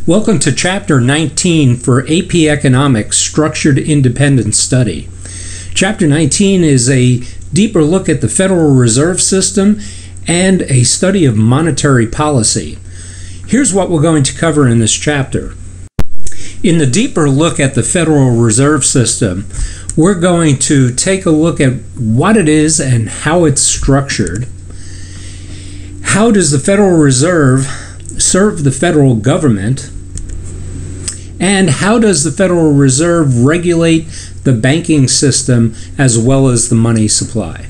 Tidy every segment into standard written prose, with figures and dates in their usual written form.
Welcome to Chapter 19 for AP Economics Structured Independent Study. Chapter 19 is a deeper look at the Federal Reserve System and a study of monetary policy. Here's what we're going to cover in this chapter. In the deeper look at the Federal Reserve System, we're going to take a look at what it is and how it's structured. How does the Federal Reserve serve the federal government? And how does the Federal Reserve regulate the banking system as well as the money supply?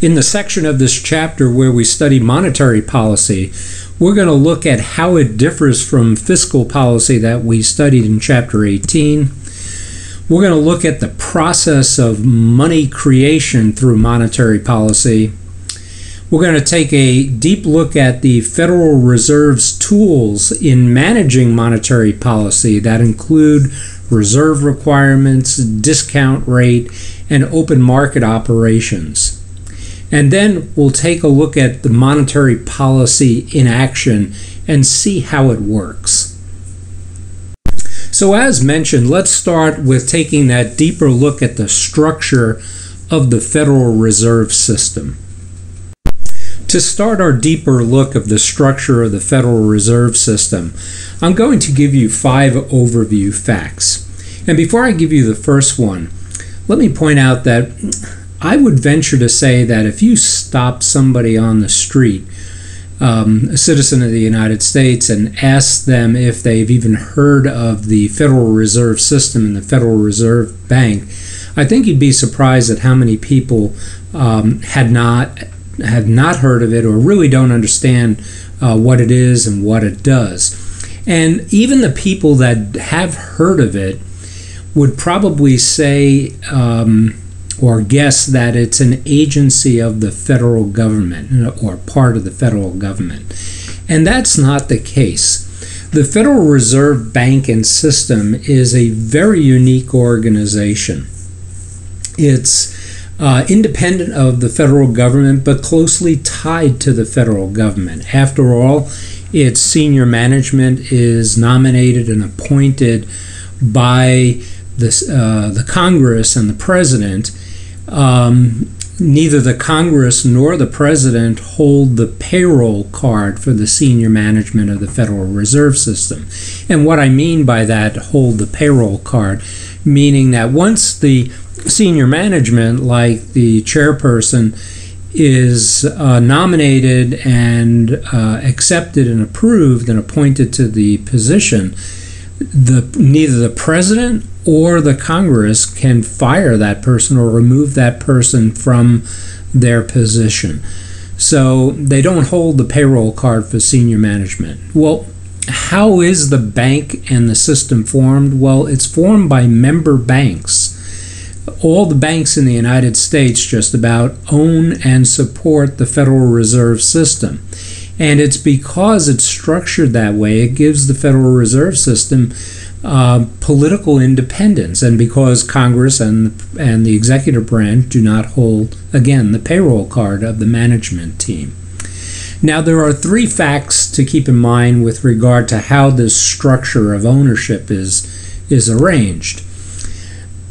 In the section of this chapter where we study monetary policy, we're going to look at how it differs from fiscal policy that we studied in Chapter 18. We're going to look at the process of money creation through monetary policy. We're going to take a deep look at the Federal Reserve's tools in managing monetary policy that include reserve requirements, discount rate, and open market operations. And then we'll take a look at the monetary policy in action and see how it works. So as mentioned, let's start with taking that deeper look at the structure of the Federal Reserve System. To start our deeper look of the structure of the Federal Reserve System, I'm going to give you 5 overview facts. And before I give you the first one, let me point out that I would venture to say that if you stop somebody on the street, a citizen of the United States, and ask them if they've even heard of the Federal Reserve System and the Federal Reserve Bank, I think you'd be surprised at how many people have not heard of it or really don't understand what it is and what it does. And even the people that have heard of it would probably say or guess that it's an agency of the federal government or part of the federal government. And that's not the case. The Federal Reserve Bank and System is a very unique organization. It's independent of the federal government, but closely tied to the federal government. After all, its senior management is nominated and appointed by the Congress and the President. Neither the Congress nor the President hold the payroll card for the senior management of the Federal Reserve System. And what I mean by that, hold the payroll card, meaning that once the senior management, like the chairperson, is nominated and accepted and approved and appointed to the position, neither the president or the Congress can fire that person or remove that person from their position. So they don't hold the payroll card for senior management. Well, how is the bank and the system formed? Well, it's formed by member banks. All the banks in the United States just about own and support the Federal Reserve System. And it's because it's structured that way, it gives the Federal Reserve System political independence, and because Congress and the executive branch do not hold, again, the payroll card of the management team. Now, there are 3 facts to keep in mind with regard to how this structure of ownership is arranged.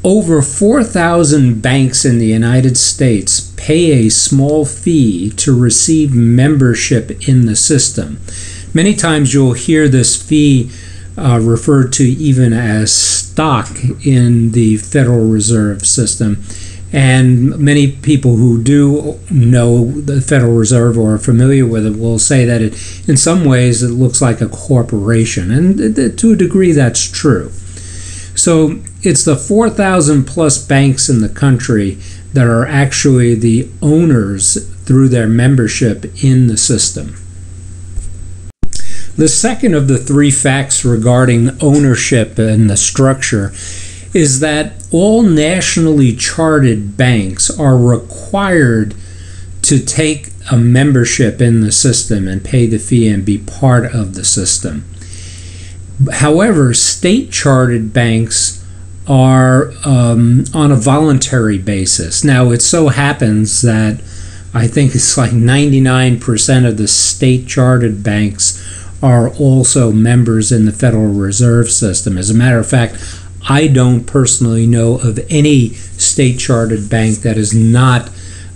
Over 4,000 banks in the United States pay a small fee to receive membership in the system. Many times you'll hear this fee referred to even as stock in the Federal Reserve System. And many people who do know the Federal Reserve or are familiar with it will say that in some ways it looks like a corporation. And to a degree that's true. So it's the 4,000 plus banks in the country that are actually the owners through their membership in the system. The second of the 3 facts regarding ownership and the structure is that all nationally chartered banks are required to take a membership in the system and pay the fee and be part of the system. However, state-chartered banks are on a voluntary basis. Now, it so happens that I think it's like 99% of the state-chartered banks are also members in the Federal Reserve System. As a matter of fact, I don't personally know of any state-chartered bank that is not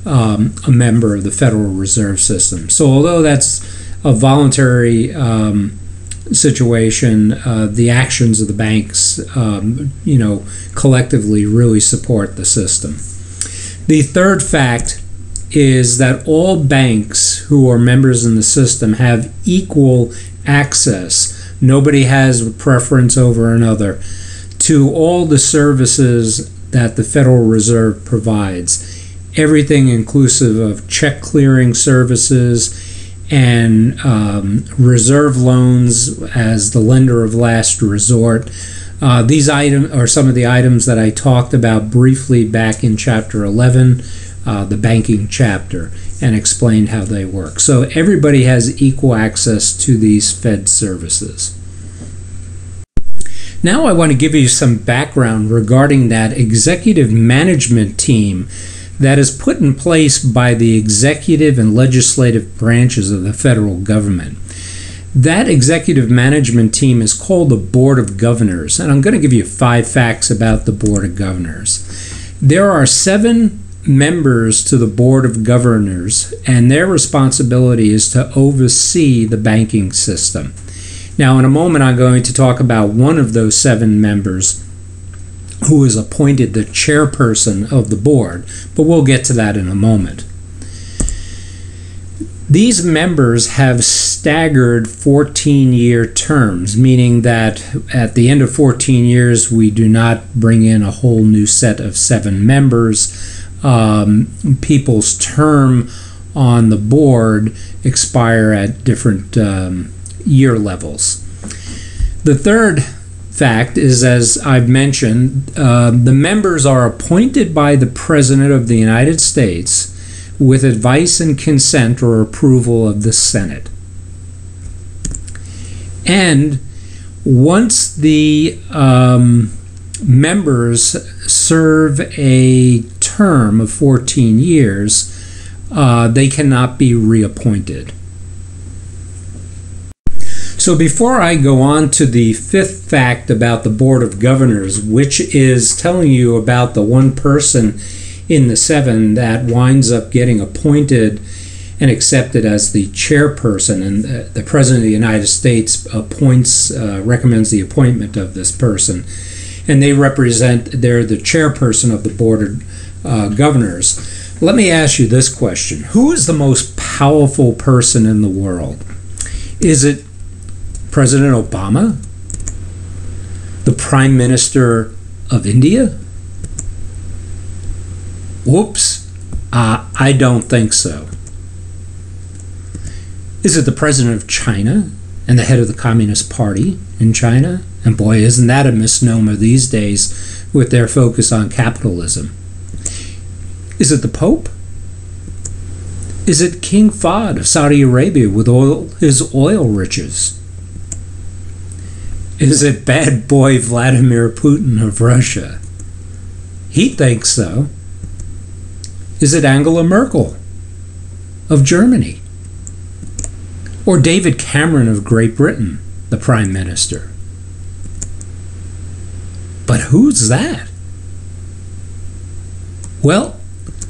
a member of the Federal Reserve System. So although that's a voluntary situation, the actions of the banks, collectively really support the system. The third fact is that all banks who are members in the system have equal access. Nobody has a preference over another to all the services that the Federal Reserve provides. Everything inclusive of check clearing services and reserve loans as the lender of last resort. These items are some of the items that I talked about briefly back in Chapter 11, the banking chapter, and explained how they work. So everybody has equal access to these Fed services. Now I want to give you some background regarding that executive management team that is put in place by the executive and legislative branches of the federal government. That executive management team is called the Board of Governors, and I'm going to give you 5 facts about the Board of Governors. There are 7 members to the Board of Governors, and their responsibility is to oversee the banking system. Now, in a moment, I'm going to talk about one of those 7 members who is appointed the chairperson of the board, but we'll get to that in a moment. These members have staggered 14-year terms, meaning that at the end of 14 years, we do not bring in a whole new set of 7 members. People's term on the board expire at different year levels. The third fact is, as I've mentioned, the members are appointed by the President of the United States with advice and consent or approval of the Senate. And once the members serve a term of 14 years, they cannot be reappointed. So before I go on to the 5th fact about the Board of Governors, which is telling you about the one person in the 7 that winds up getting appointed and accepted as the chairperson, and the President of the United States recommends the appointment of this person, and they're the chairperson of the Board of Governors. Let me ask you this question. Who is the most powerful person in the world? Is it President Obama? The Prime Minister of India? Whoops, I don't think so. Is it the President of China and the head of the Communist Party in China? And boy, isn't that a misnomer these days with their focus on capitalism. Is it the Pope? Is it King Fahd of Saudi Arabia with all his oil riches? Is it bad boy Vladimir Putin of Russia? He thinks so. Is it Angela Merkel of Germany? Or David Cameron of Great Britain, the Prime Minister? But who's that? Well,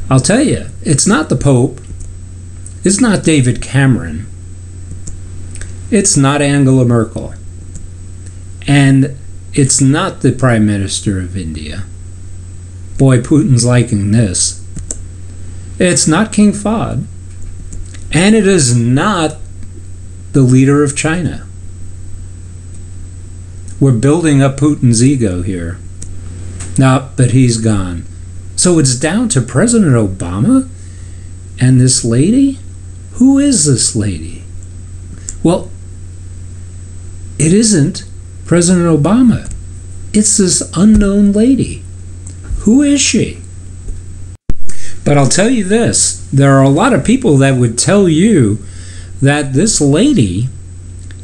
I'll tell you, it's not the Pope. It's not David Cameron. It's not Angela Merkel. And it's not the Prime Minister of India. Boy, Putin's liking this. It's not King Fahd. And it is not the leader of China. We're building up Putin's ego here. No, but he's gone. So it's down to President Obama and this lady? Who is this lady? Well, it isn't President Obama. It's this unknown lady. Who is she? But I'll tell you this, there are a lot of people that would tell you that this lady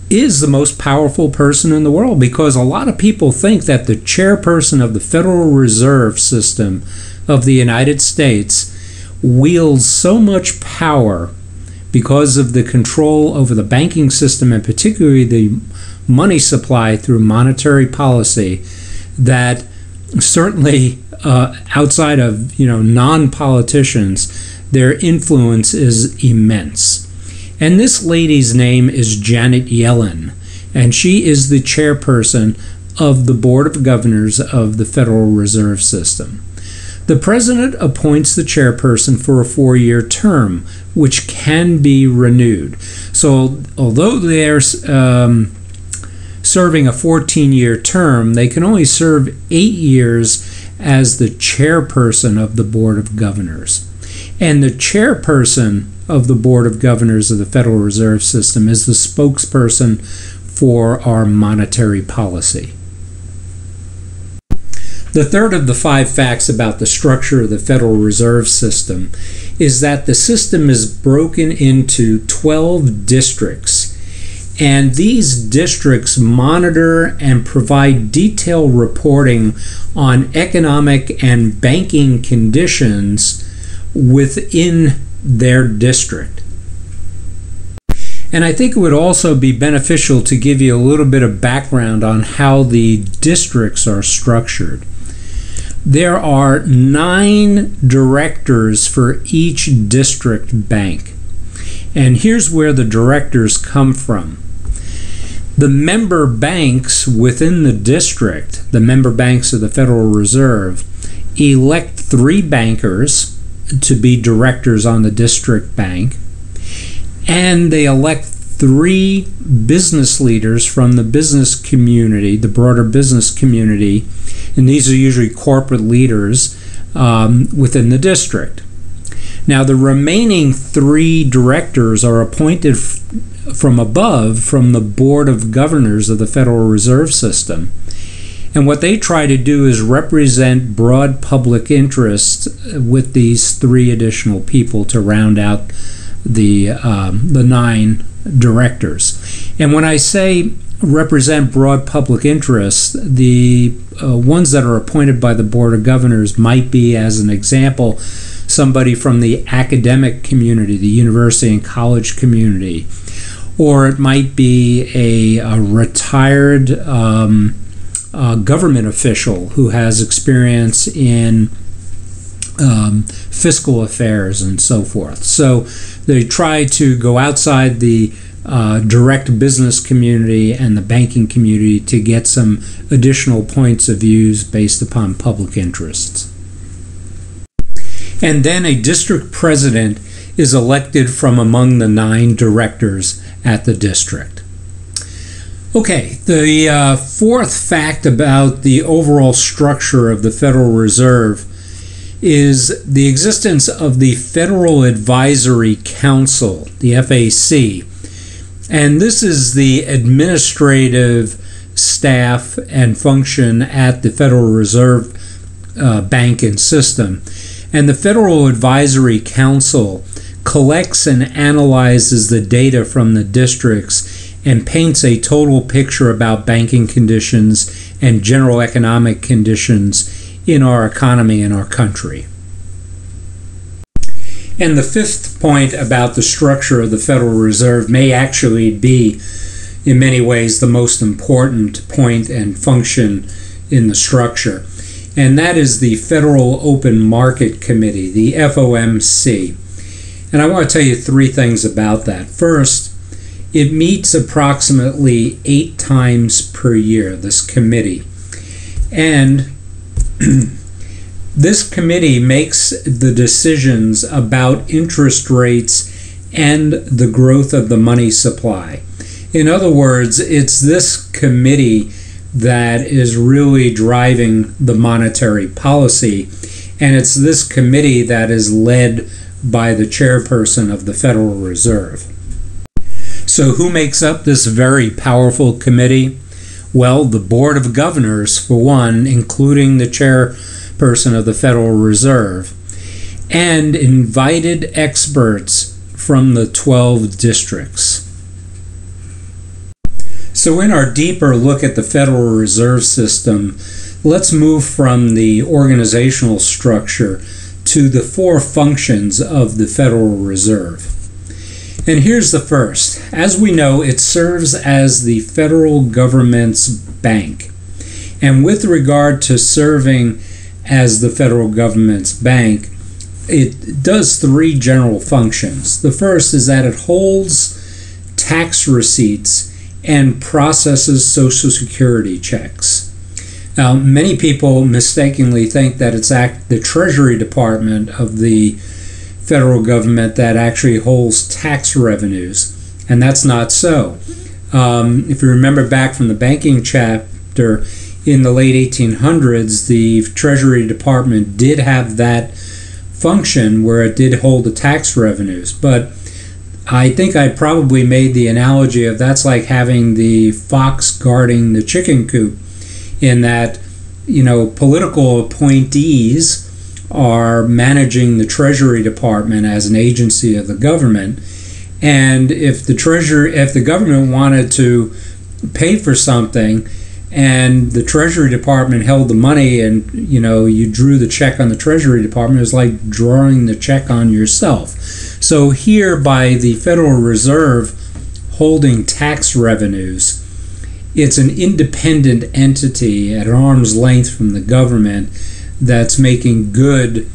is the most powerful person in the world, because a lot of people think that the chairperson of the Federal Reserve System of the United States wields so much power because of the control over the banking system and particularly the money supply through monetary policy that certainly outside of non-politicians, their influence is immense. And this lady's name is Janet Yellen, and she is the chairperson of the Board of Governors of the Federal Reserve System. The president appoints the chairperson for a 4-year term, which can be renewed. So although they're serving a 14-year term, they can only serve 8 years as the chairperson of the Board of Governors. And the chairperson of the Board of Governors of the Federal Reserve System is the spokesperson for our monetary policy. The third of the 5 facts about the structure of the Federal Reserve System is that the system is broken into 12 districts, and these districts monitor and provide detailed reporting on economic and banking conditions within their district. And I think it would also be beneficial to give you a little bit of background on how the districts are structured. There are 9 directors for each district bank. And here's where the directors come from. The member banks within the district, the member banks of the Federal Reserve, elect 3 bankers to be directors on the district bank, and they elect 3 business leaders from the business community, the broader business community, and these are usually corporate leaders within the district. Now, the remaining 3 directors are appointed from above, from the Board of Governors of the Federal Reserve System. And what they try to do is represent broad public interest with these 3 additional people to round out the 9 directors. And when I say represent broad public interest, the ones that are appointed by the Board of Governors might be, as an example, somebody from the academic community, the university and college community, or it might be a retired government official who has experience in fiscal affairs and so forth. So they try to go outside the direct business community and the banking community to get some additional points of views based upon public interests. And then a district president is elected from among the 9 directors at the district. Okay, the 4th fact about the overall structure of the Federal Reserve is the existence of the Federal Advisory Council, the FAC. And this is the administrative staff and function at the Federal Reserve Bank and system. And the Federal Advisory Council collects and analyzes the data from the districts and paints a total picture about banking conditions and general economic conditions in our economy and our country. And the 5th point about the structure of the Federal Reserve may actually be, in many ways, the most important point and function in the structure. And that is the Federal Open Market Committee, the FOMC. And I want to tell you 3 things about that. First, it meets approximately 8 times per year, this committee. And this committee makes the decisions about interest rates and the growth of the money supply. In other words, it's this committee that is really driving the monetary policy, and it's this committee that is led by the chairperson of the Federal Reserve. So who makes up this very powerful committee? Well, the Board of Governors, for one, including the chairperson of the Federal Reserve, and invited experts from the 12 districts. So in our deeper look at the Federal Reserve System, let's move from the organizational structure to the 4 functions of the Federal Reserve. And here's the first. As we know, it serves as the federal government's bank. And with regard to serving as the federal government's bank, it does three general functions. The first is that it holds tax receipts and processes Social Security checks. Now, many people mistakenly think that it's the Treasury Department of the federal government that actually holds tax revenues, and that's not so. If you remember back from the banking chapter, in the late 1800s, the Treasury Department did have that function where it did hold the tax revenues, but I think I probably made the analogy of that's like having the fox guarding the chicken coop, in that, political appointees are managing the Treasury Department as an agency of the government, and if the government wanted to pay for something and the Treasury Department held the money, and you drew the check on the Treasury Department, it was like drawing the check on yourself. So here, by the Federal Reserve holding tax revenues, it's an independent entity at arm's length from the government that's making good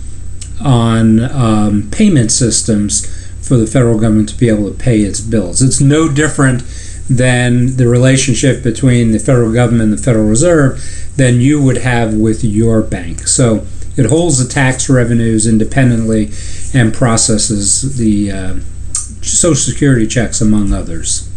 on payment systems for the federal government to be able to pay its bills. It's no different than the relationship between the federal government and the Federal Reserve than you would have with your bank. So it holds the tax revenues independently and processes the Social Security checks, among others.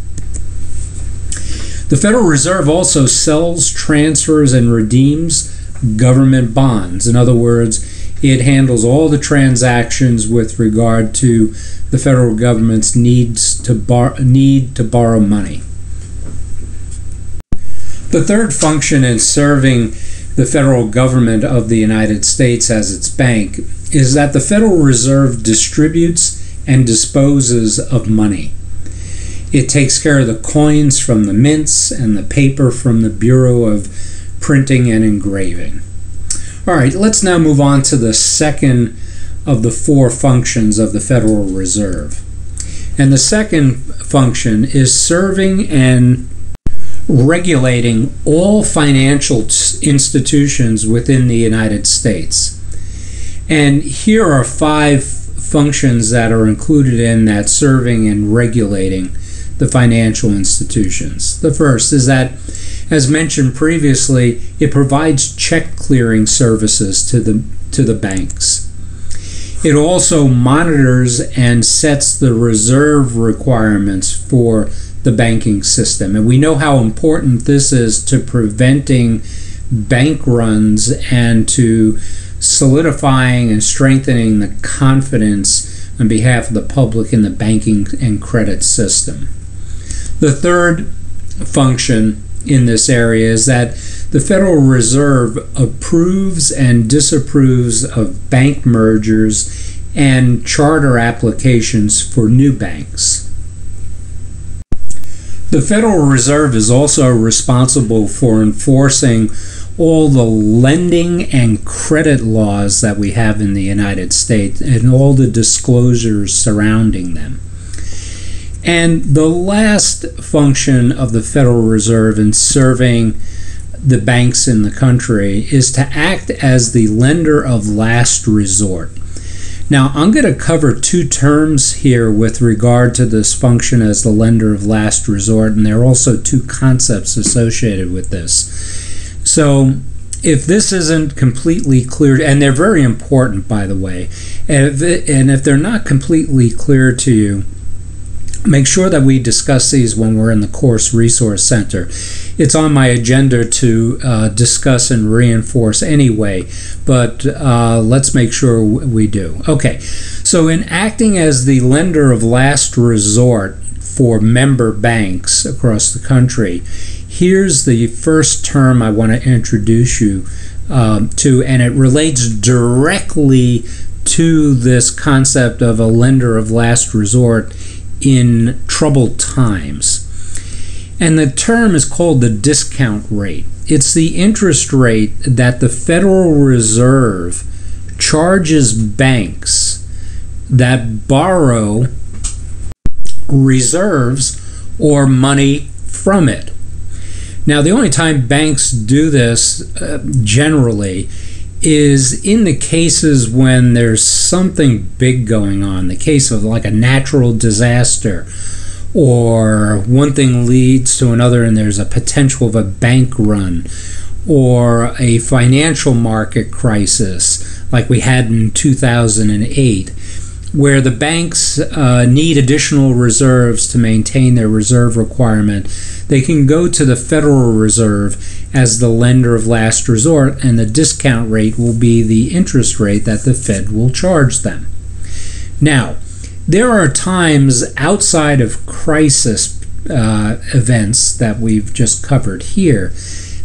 The Federal Reserve also sells, transfers, and redeems government bonds. In other words, it handles all the transactions with regard to the federal government's need to borrow money. The third function in serving the federal government of the United States as its bank is that the Federal Reserve distributes and disposes of money. It takes care of the coins from the mints and the paper from the Bureau of Printing and Engraving. All right, let's now move on to the second of the four functions of the Federal Reserve. And the second function is serving and regulating all financial institutions within the United States. And here are five functions that are included in that serving and regulating the financial institutions. The first is that, as mentioned previously, it provides check clearing services to the banks. It also monitors and sets the reserve requirements for the banking system. And we know how important this is to preventing bank runs and to solidifying and strengthening the confidence on behalf of the public in the banking and credit system. The third function in this area is that the Federal Reserve approves and disapproves of bank mergers and charter applications for new banks. The Federal Reserve is also responsible for enforcing all the lending and credit laws that we have in the United States and all the disclosures surrounding them. And the last function of the Federal Reserve in serving the banks in the country is to act as the lender of last resort. Now, I'm going to cover two terms here with regard to this function as the lender of last resort, and there are also two concepts associated with this. So, if this isn't completely clear, and they're very important, by the way, and if they're not completely clear to you, make sure that we discuss these when we're in the Course Resource Center. It's on my agenda to discuss and reinforce anyway, but let's make sure we do. Okay, so in acting as the lender of last resort for member banks across the country, here's the first term I want to introduce you to, and it relates directly to this concept of a lender of last resort in troubled times. And the term is called the discount rate. It's the interest rate that the Federal Reserve charges banks that borrow reserves or money from it. Now, the only time banks do this generally is in the cases when there's something big going on, the case of like a natural disaster, or one thing leads to another and there's a potential of a bank run, or a financial market crisis like we had in 2008, where the banks need additional reserves to maintain their reserve requirement. They can go to the Federal Reserve as the lender of last resort, and the discount rate will be the interest rate that the Fed will charge them. Now, there are times outside of crisis events that we've just covered here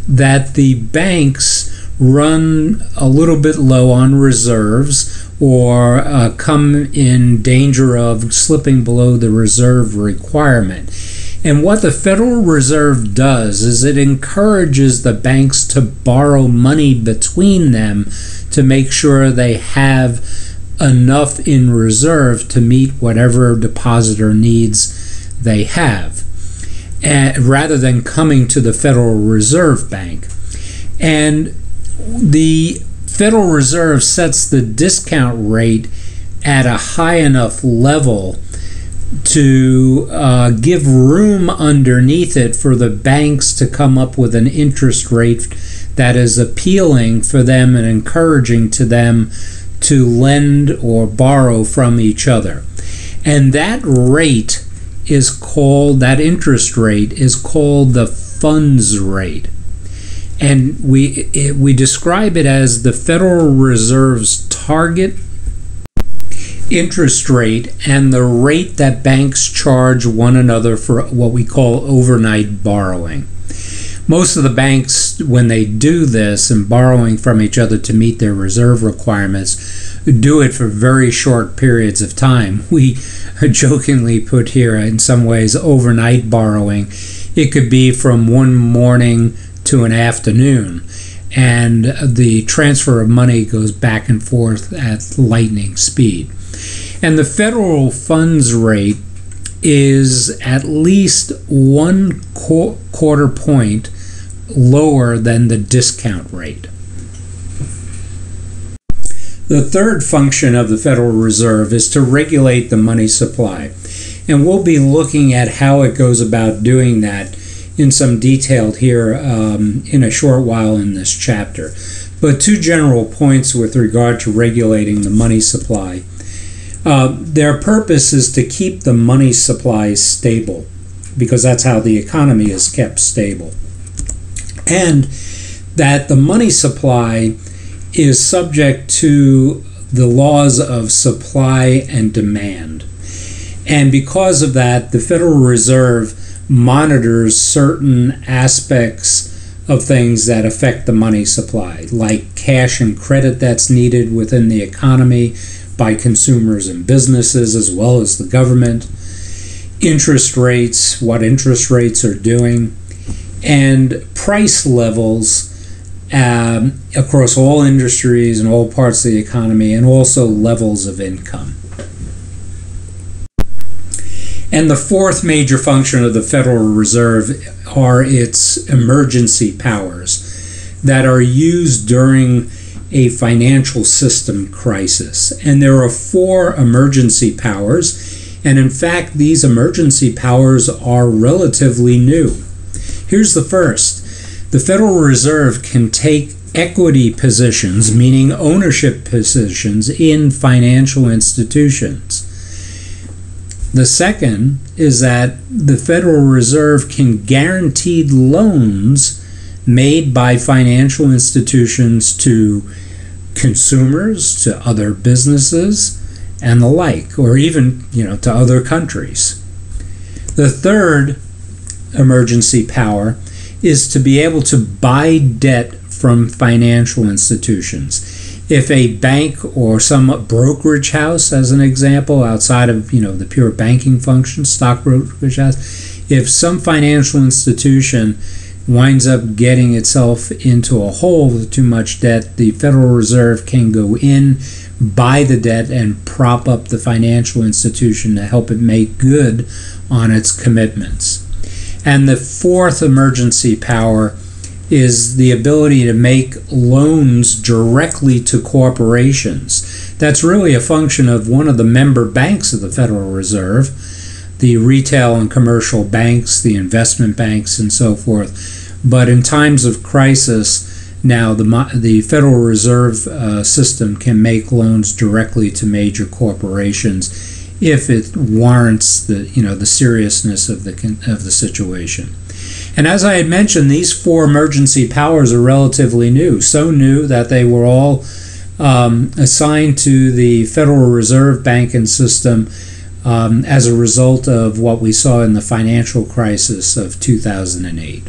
that the banks run a little bit low on reserves or come in danger of slipping below the reserve requirement. And what the Federal Reserve does is it encourages the banks to borrow money between them to make sure they have enough in reserve to meet whatever depositor needs they have, rather than coming to the Federal Reserve Bank. And the Federal Reserve sets the discount rate at a high enough level to give room underneath it for the banks to come up with an interest rate that is appealing for them and encouraging to them to lend or borrow from each other. And that rate is called, that interest rate is called the funds rate. And we describe it as the Federal Reserve's target interest rate and the rate that banks charge one another for what we call overnight borrowing. Most of the banks, when they do this and borrowing from each other to meet their reserve requirements, do it for very short periods of time. We jokingly put here, in some ways, overnight borrowing. It could be from one morning to an afternoon, and the transfer of money goes back and forth at lightning speed. And the federal funds rate is at least 1/4 point lower than the discount rate. The third function of the Federal Reserve is to regulate the money supply, and we'll be looking at how it goes about doing that in some detail here in a short while in this chapter. But two general points with regard to regulating the money supply. Their purpose is to keep the money supply stable, because that's how the economy is kept stable. And that the money supply is subject to the laws of supply and demand. And because of that, the Federal Reserve monitors certain aspects of things that affect the money supply, like cash and credit that's needed within the economy by consumers and businesses, as well as the government, interest rates, what interest rates are doing, and price levels across all industries and all parts of the economy, and also levels of income. And the fourth major function of the Federal Reserve are its emergency powers that are used during a financial system crisis. And there are 4 emergency powers, and in fact these emergency powers are relatively new. Here's the first. The Federal Reserve can take equity positions, meaning ownership positions, in financial institutions. The second is that the Federal Reserve can guarantee loans made by financial institutions to consumers, to other businesses, and the like, or even, to other countries. The third emergency power is to be able to buy debt from financial institutions. If a bank or some brokerage house, as an example, outside of the pure banking function, stock brokerage house, if some financial institution winds up getting itself into a hole with too much debt, the Federal Reserve can go in, buy the debt, and prop up the financial institution to help it make good on its commitments. And the fourth emergency power is the ability to make loans directly to corporations. That's really a function of one of the member banks of the Federal Reserve, the retail and commercial banks, the investment banks, and so forth. But in times of crisis, now the Federal Reserve system can make loans directly to major corporations if it warrants the seriousness of the situation. And as I had mentioned, these four emergency powers are relatively new, so new that they were all assigned to the Federal Reserve banking system as a result of what we saw in the financial crisis of 2008.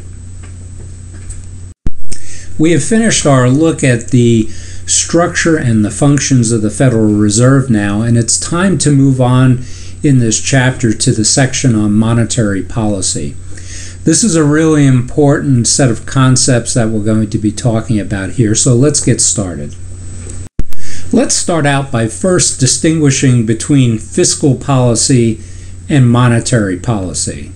We have finished our look at the structure and the functions of the Federal Reserve now, and it's time to move on in this chapter to the section on monetary policy. This is a really important set of concepts that we're going to be talking about here, so let's get started. Let's start out by first distinguishing between fiscal policy and monetary policy.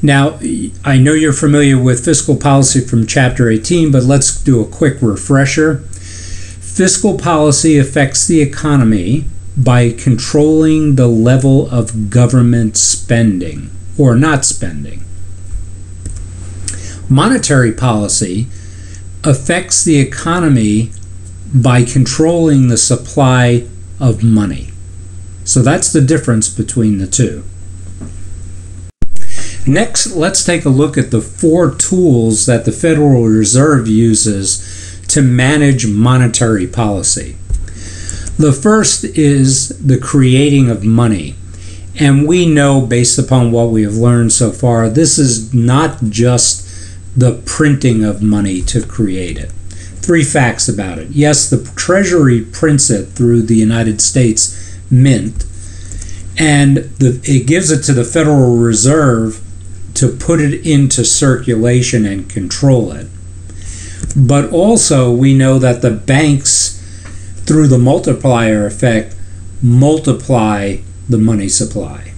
Now, I know you're familiar with fiscal policy from Chapter 18, but let's do a quick refresher. Fiscal policy affects the economy by controlling the level of government spending or not spending. Monetary policy affects the economy by controlling the supply of money. So that's the difference between the two. Next, let's take a look at the four tools that the Federal Reserve uses to manage monetary policy. The first is the creating of money. And we know, based upon what we have learned so far, this is not just the printing of money to create it. Three facts about it. Yes, the Treasury prints it through the United States Mint, and it gives it to the Federal Reserve to put it into circulation and control it. But also, we know that the banks, through the multiplier effect, multiply the money supply.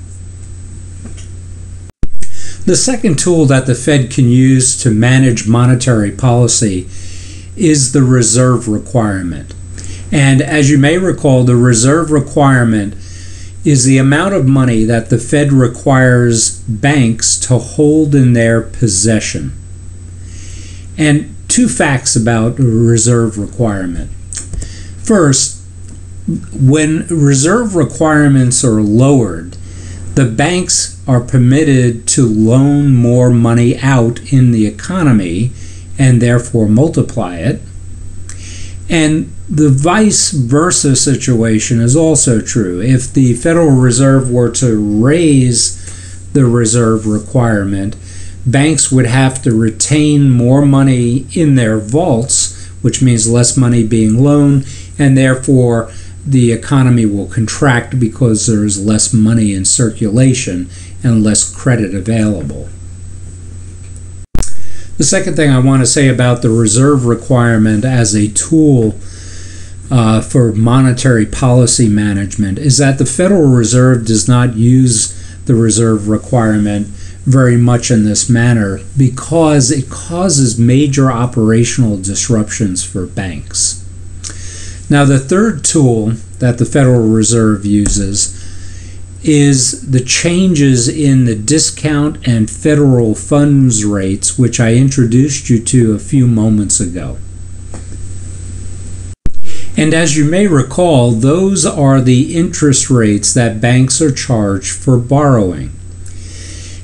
The second tool that the Fed can use to manage monetary policy is the reserve requirement. And as you may recall, the reserve requirement is the amount of money that the Fed requires banks to hold in their possession. And two facts about reserve requirement. First, when reserve requirements are lowered, the banks are permitted to loan more money out in the economy and therefore multiply it. And the vice versa situation is also true. If the Federal Reserve were to raise the reserve requirement, banks would have to retain more money in their vaults, which means less money being loaned, and therefore the economy will contract because there is less money in circulation and less credit available. The second thing I want to say about the reserve requirement as a tool for monetary policy management is that the Federal Reserve does not use the reserve requirement very much in this manner because it causes major operational disruptions for banks. Now, the third tool that the Federal Reserve uses is the changes in the discount and federal funds rates, which I introduced you to a few moments ago. And as you may recall, those are the interest rates that banks are charged for borrowing.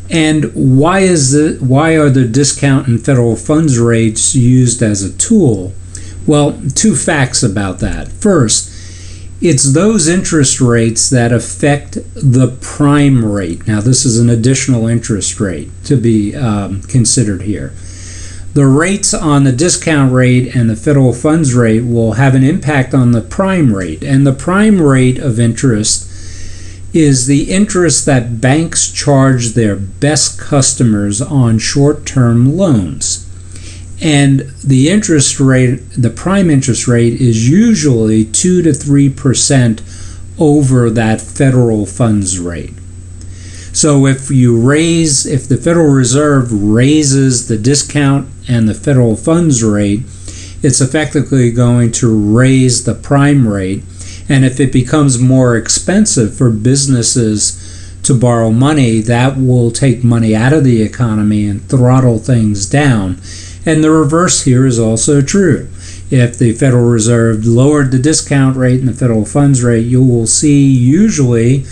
And why are the discount and federal funds rates used as a tool? Well, two facts about that. First, it's those interest rates that affect the prime rate. Now, this is an additional interest rate to be considered here. The rates on the discount rate and the federal funds rate will have an impact on the prime rate. And the prime rate of interest is the interest that banks charge their best customers on short-term loans. And the interest rate, the prime interest rate, is usually 2 to 3% over that federal funds rate. So if the Federal Reserve raises the discount and the federal funds rate, it's effectively going to raise the prime rate. And if it becomes more expensive for businesses to borrow money, that will take money out of the economy and throttle things down. And the reverse here is also true. If the Federal Reserve lowered the discount rate and the federal funds rate, you will see usually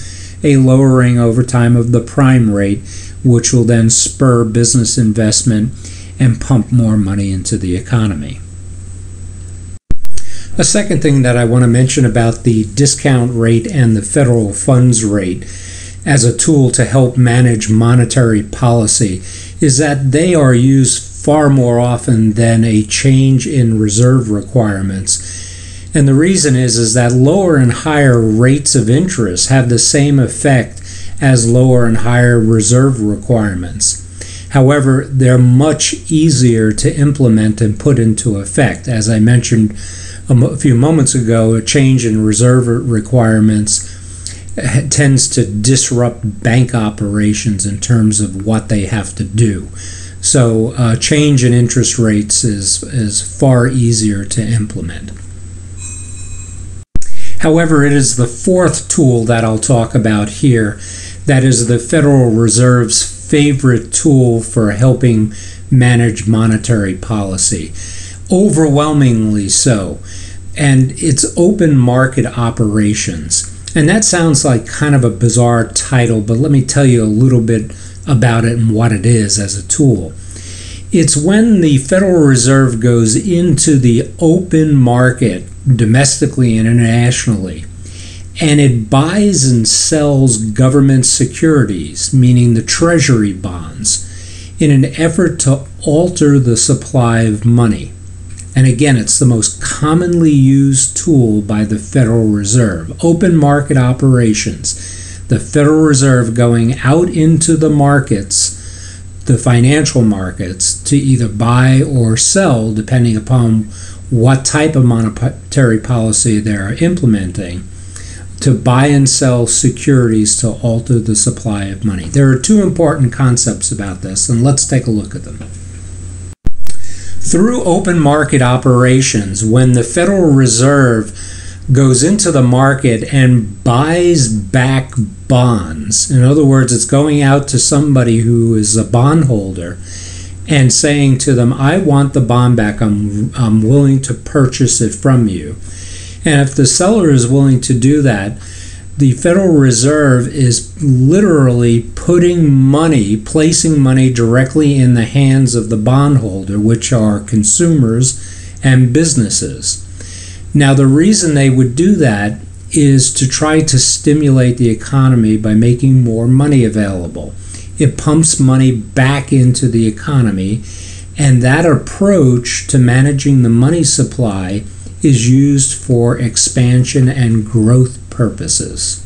a lowering over time of the prime rate, which will then spur business investment and pump more money into the economy. A second thing that I want to mention about the discount rate and the federal funds rate as a tool to help manage monetary policy is that they are used far more often than a change in reserve requirements. And the reason is that lower and higher rates of interest have the same effect as lower and higher reserve requirements. However, they're much easier to implement and put into effect. As I mentioned a few moments ago, a change in reserve requirements tends to disrupt bank operations in terms of what they have to do. So change in interest rates is far easier to implement. However, it is the fourth tool that I'll talk about here that is the Federal Reserve's favorite tool for helping manage monetary policy. Overwhelmingly so. And it's open market operations. And that sounds like kind of a bizarre title, but let me tell you a little bit about it and what it is as a tool. It's when the Federal Reserve goes into the open market, domestically and internationally, and it buys and sells government securities, meaning the treasury bonds, in an effort to alter the supply of money. And again, it's the most commonly used tool by the Federal Reserve. Open market operations. The Federal Reserve going out into the markets, the financial markets, to either buy or sell, depending upon what type of monetary policy they're implementing, to buy and sell securities to alter the supply of money. There are two important concepts about this, and let's take a look at them. Through open market operations, when the Federal Reserve goes into the market and buys back bonds, in other words, it's going out to somebody who is a bondholder and saying to them, I want the bond back, I'm willing to purchase it from you. And if the seller is willing to do that, the Federal Reserve is literally putting money, placing money directly in the hands of the bondholder, which are consumers and businesses. Now, the reason they would do that is to try to stimulate the economy by making more money available. It pumps money back into the economy, and that approach to managing the money supply is used for expansion and growth purposes.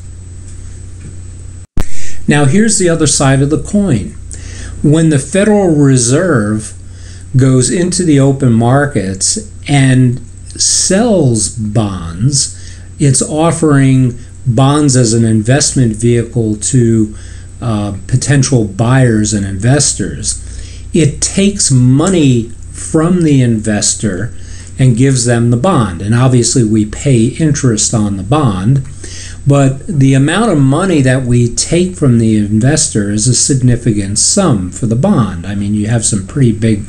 Now, here's the other side of the coin. When the Federal Reserve goes into the open markets and sells bonds, it's offering bonds as an investment vehicle to potential buyers and investors. It takes money from the investor and gives them the bond. And obviously we pay interest on the bond, but the amount of money that we take from the investor is a significant sum for the bond. I mean, you have some pretty big,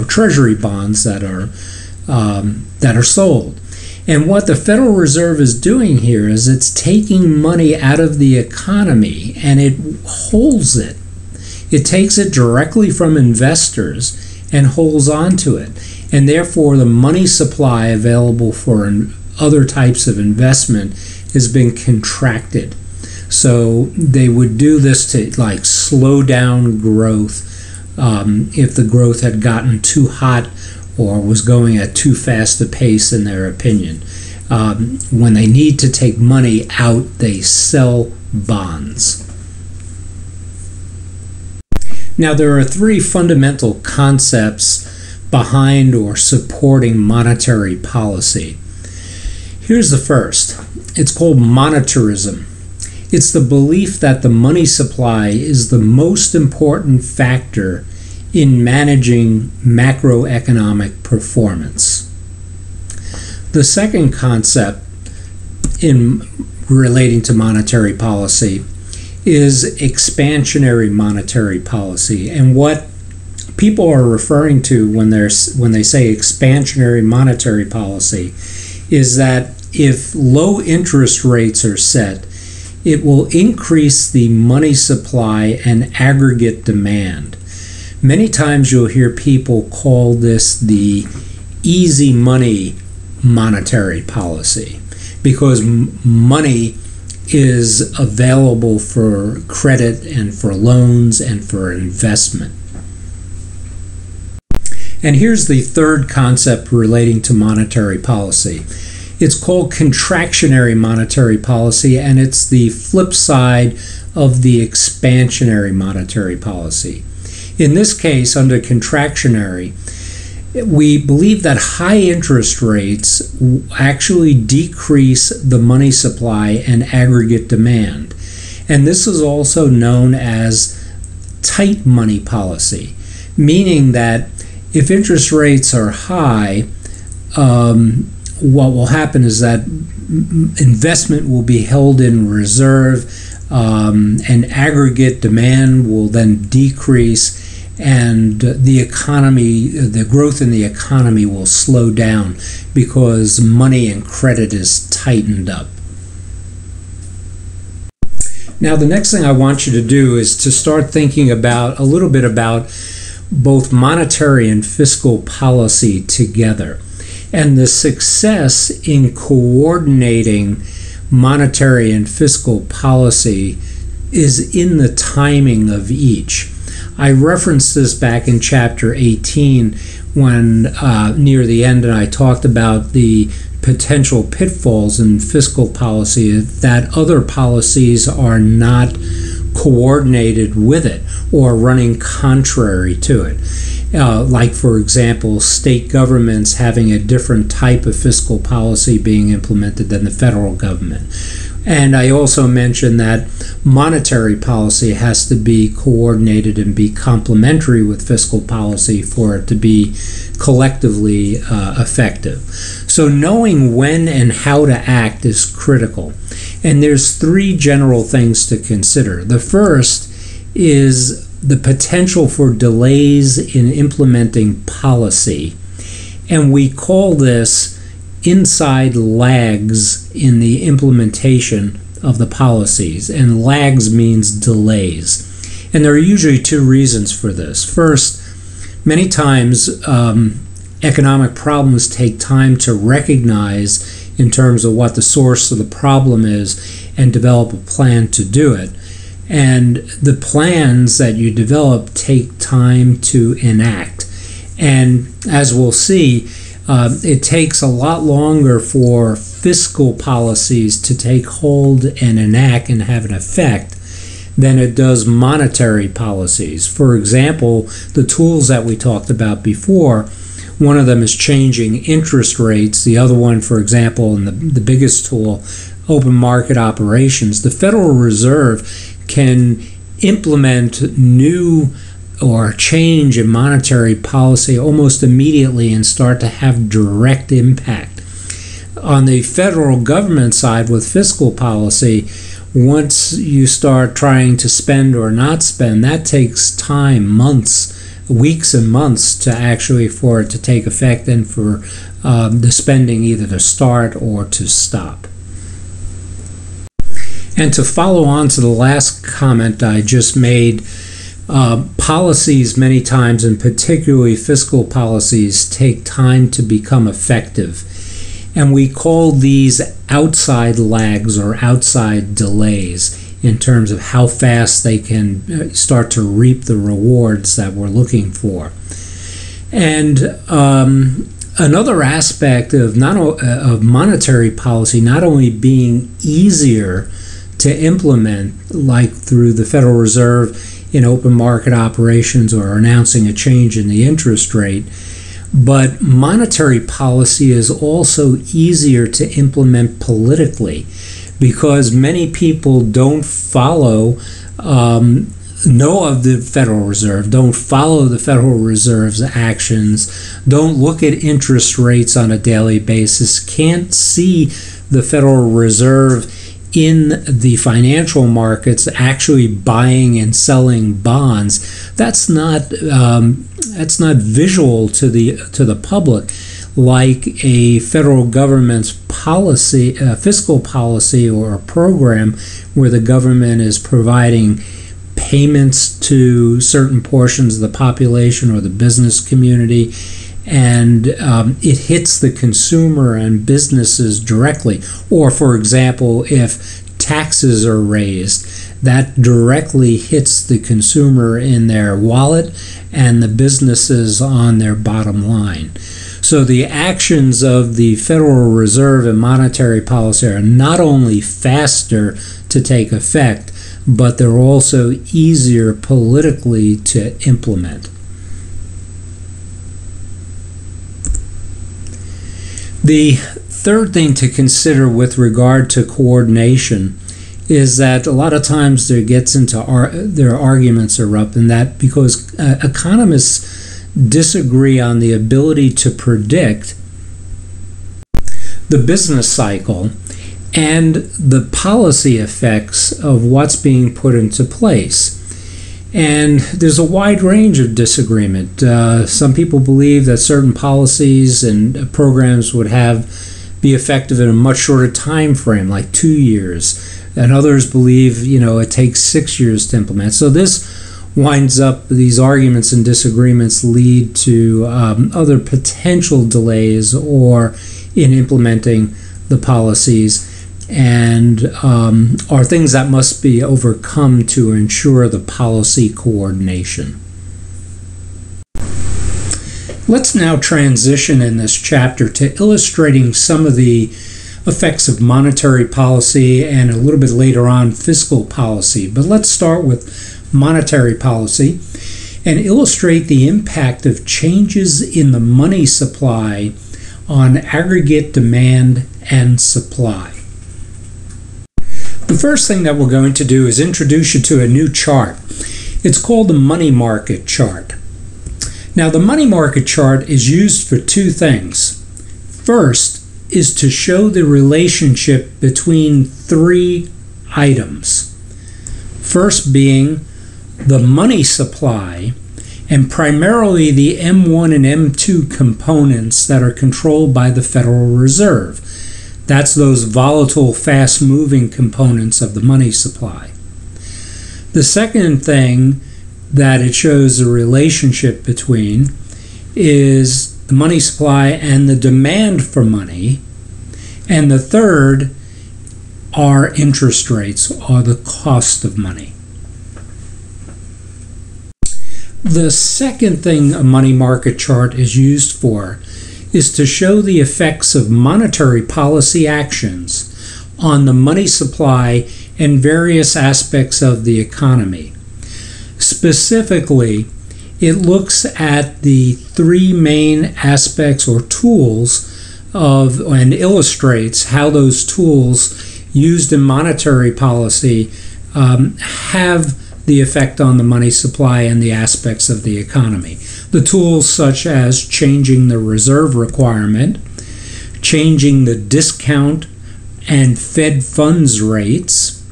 treasury bonds that are sold. And what the Federal Reserve is doing here is it's taking money out of the economy and it holds it. It takes it directly from investors and holds on to it. And therefore, the money supply available for other types of investment has been contracted. So they would do this to slow down growth if the growth had gotten too hot or was going at too fast a pace in their opinion. When they need to take money out, they sell bonds. Now, there are three fundamental concepts behind or supporting monetary policy. Here's the first. It's called monetarism. It's the belief that the money supply is the most important factor in managing macroeconomic performance. The second concept in relating to monetary policy is expansionary monetary policy. And what people are referring to when they say expansionary monetary policy is that if low interest rates are set, it will increase the money supply and aggregate demand. Many times you'll hear people call this the easy money monetary policy because money is available for credit and for loans and for investment. And here's the third concept relating to monetary policy. It's called contractionary monetary policy, and it's the flip side of the expansionary monetary policy. In this case, under contractionary, we believe that high interest rates actually decrease the money supply and aggregate demand. And this is also known as tight money policy, meaning that if interest rates are high, what will happen is that investment will be held in reserve, and aggregate demand will then decrease, and the economy, the growth in the economy will slow down because money and credit is tightened up. Now, the next thing I want you to do is to start thinking about a little bit about both monetary and fiscal policy together, and the success in coordinating monetary and fiscal policy is in the timing of each. I referenced this back in chapter 18 when near the end, and I talked about the potential pitfalls in fiscal policy, that other policies are not coordinated with it or running contrary to it. Like, for example, state governments having a different type of fiscal policy being implemented than the federal government. And I also mentioned that monetary policy has to be coordinated and be complementary with fiscal policy for it to be collectively effective. So knowing when and how to act is critical. And there's three general things to consider. The first is the potential for delays in implementing policy. And we call this inside lags in the implementation of the policies. And lags means delays. And there are usually two reasons for this. First, many times economic problems take time to recognize in terms of what the source of the problem is and develop a plan to do it. And the plans that you develop take time to enact. And as we'll see, it takes a lot longer for fiscal policies to take hold and enact and have an effect than it does monetary policies. For example, the tools that we talked about before, one of them is changing interest rates. The other one, for example, and the biggest tool, open market operations. The Federal Reserve can implement new or change in monetary policy almost immediately and start to have direct impact. On the federal government side with fiscal policy, once you start trying to spend or not spend, that takes time, months, weeks and months to actually for it to take effect and for the spending either to start or to stop. And to follow on to the last comment I just made, policies many times, and particularly fiscal policies, take time to become effective. And we call these outside lags or outside delays in terms of how fast they can start to reap the rewards that we're looking for. And another aspect of of monetary policy not only being easier to implement, like through the Federal Reserve in open market operations or announcing a change in the interest rate, but monetary policy is also easier to implement politically, because many people don't know of the Federal Reserve, don't follow the Federal Reserve's actions, don't look at interest rates on a daily basis, can't see the Federal Reserve in the financial markets actually buying and selling bonds. That's not visual to the public like a federal government's policy, fiscal policy, or a program where the government is providing payments to certain portions of the population or the business community, and it hits the consumer and businesses directly. Or, for example, if taxes are raised, that directly hits the consumer in their wallet and the businesses on their bottom line. So the actions of the Federal Reserve and monetary policy are not only faster to take effect, but they're also easier politically to implement. The third thing to consider with regard to coordination is that a lot of times there gets into their arguments erupt, and that because economists disagree on the ability to predict the business cycle and the policy effects of what's being put into place. And there's a wide range of disagreement. Some people believe that certain policies and programs would be effective in a much shorter time frame, like 2 years. And others believe, it takes 6 years to implement. So this winds up, these arguments and disagreements lead to other potential delays or in implementing the policies, and are things that must be overcome to ensure the policy coordination. Let's now transition in this chapter to illustrating some of the effects of monetary policy and a little bit later on fiscal policy. But let's start with monetary policy and illustrate the impact of changes in the money supply on aggregate demand and supply. The first thing that we're going to do is introduce you to a new chart. It's called the money market chart. Now, the money market chart is used for two things. First is to show the relationship between three items. First being the money supply, and primarily the M1 and M2 components that are controlled by the Federal Reserve. That's those volatile, fast-moving components of the money supply. The second thing that it shows the relationship between is the money supply and the demand for money. And the third are interest rates, or the cost of money. The second thing a money market chart is used for is to show the effects of monetary policy actions on the money supply and various aspects of the economy. Specifically, it looks at the three main aspects or tools and illustrates how those tools used in monetary policy have the effect on the money supply and the aspects of the economy. The tools such as changing the reserve requirement, changing the discount and Fed funds rates,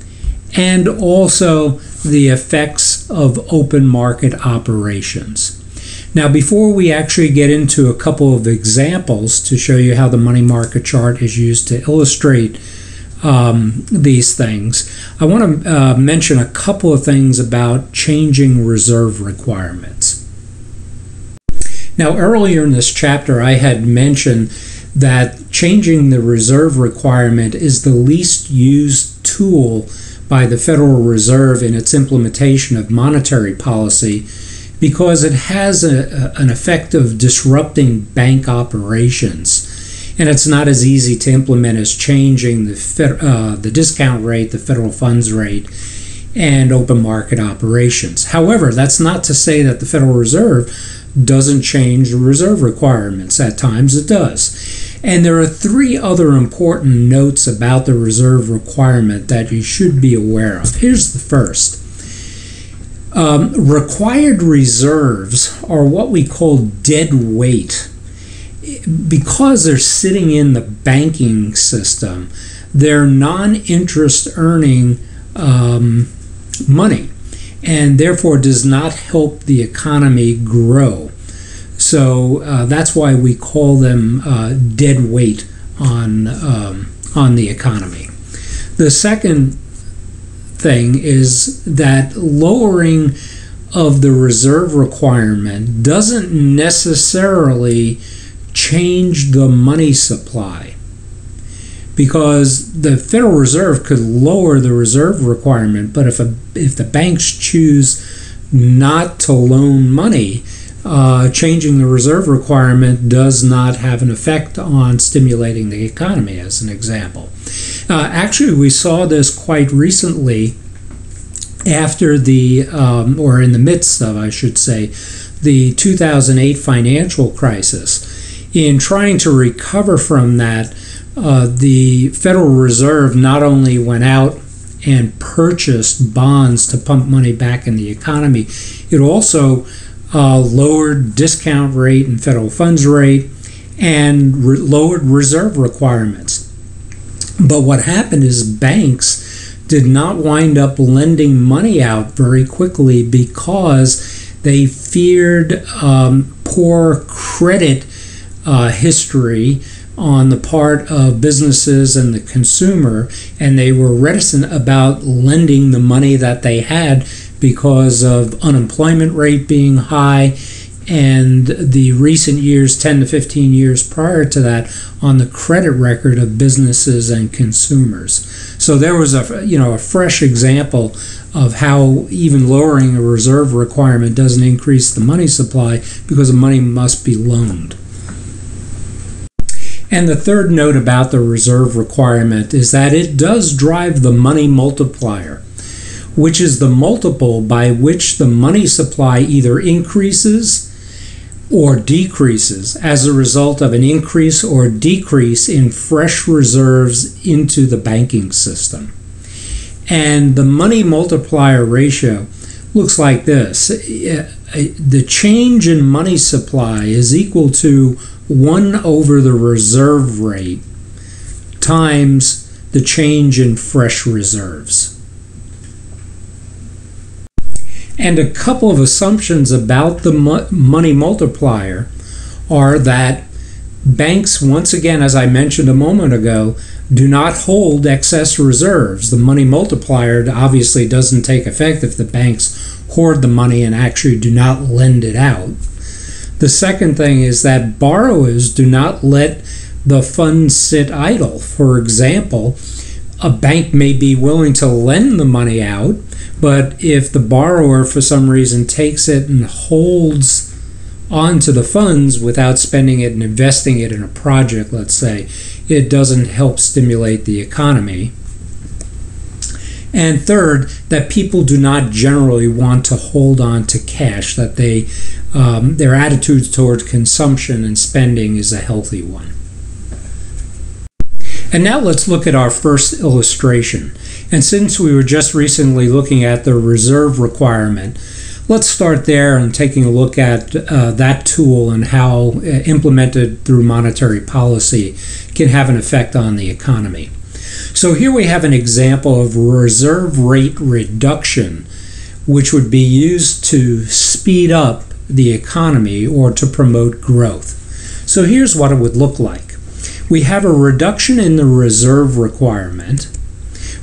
and also the effects of open market operations. Now, before we actually get into a couple of examples to show you how the money market chart is used to illustrate these things, I want to mention a couple of things about changing reserve requirements. Now, earlier in this chapter, I had mentioned that changing the reserve requirement is the least used tool by the Federal Reserve in its implementation of monetary policy because it has an effect of disrupting bank operations. And it's not as easy to implement as changing the discount rate, the federal funds rate, and open market operations. However, that's not to say that the Federal Reserve doesn't change reserve requirements. At times it does. And there are three other important notes about the reserve requirement that you should be aware of. Here's the first. Required reserves are what we call dead weight. Because they're sitting in the banking system, they're non-interest earning money, and therefore does not help the economy grow. So that's why we call them dead weight on the economy. The second thing is that lowering of the reserve requirement doesn't necessarily change the money supply, because the Federal Reserve could lower the reserve requirement, but if the banks choose not to loan money, changing the reserve requirement does not have an effect on stimulating the economy, as an example. Actually, we saw this quite recently after or in the midst of, I should say, the 2008 financial crisis. In trying to recover from that, the Federal Reserve not only went out and purchased bonds to pump money back in the economy, it also lowered discount rate and federal funds rate and lowered reserve requirements. But what happened is banks did not wind up lending money out very quickly because they feared poor credit history on the part of businesses and the consumer, and they were reticent about lending the money that they had because of unemployment rate being high and the recent years, 10 to 15 years prior to that, on the credit record of businesses and consumers. So there was a fresh example of how even lowering a reserve requirement doesn't increase the money supply, because the money must be loaned. And the third note about the reserve requirement is that it does drive the money multiplier, which is the multiple by which the money supply either increases or decreases as a result of an increase or decrease in fresh reserves into the banking system. And the money multiplier ratio looks like this. The change in money supply is equal to 1 over the reserve rate times the change in fresh reserves. And a couple of assumptions about the money multiplier are that banks, once again, as I mentioned a moment ago, do not hold excess reserves. The money multiplier obviously doesn't take effect if the banks hoard the money and actually do not lend it out. The second thing is that borrowers do not let the funds sit idle. For example, a bank may be willing to lend the money out, but if the borrower for some reason takes it and holds onto the funds without spending it and investing it in a project, let's say, it doesn't help stimulate the economy. And third, that people do not generally want to hold on to cash, that their attitudes towards consumption and spending is a healthy one. And now let's look at our first illustration. And since we were just recently looking at the reserve requirement, let's start there and taking a look at that tool and how implemented through monetary policy can have an effect on the economy. So here we have an example of reserve rate reduction, which would be used to speed up the economy or to promote growth. So here's what it would look like. We have a reduction in the reserve requirement,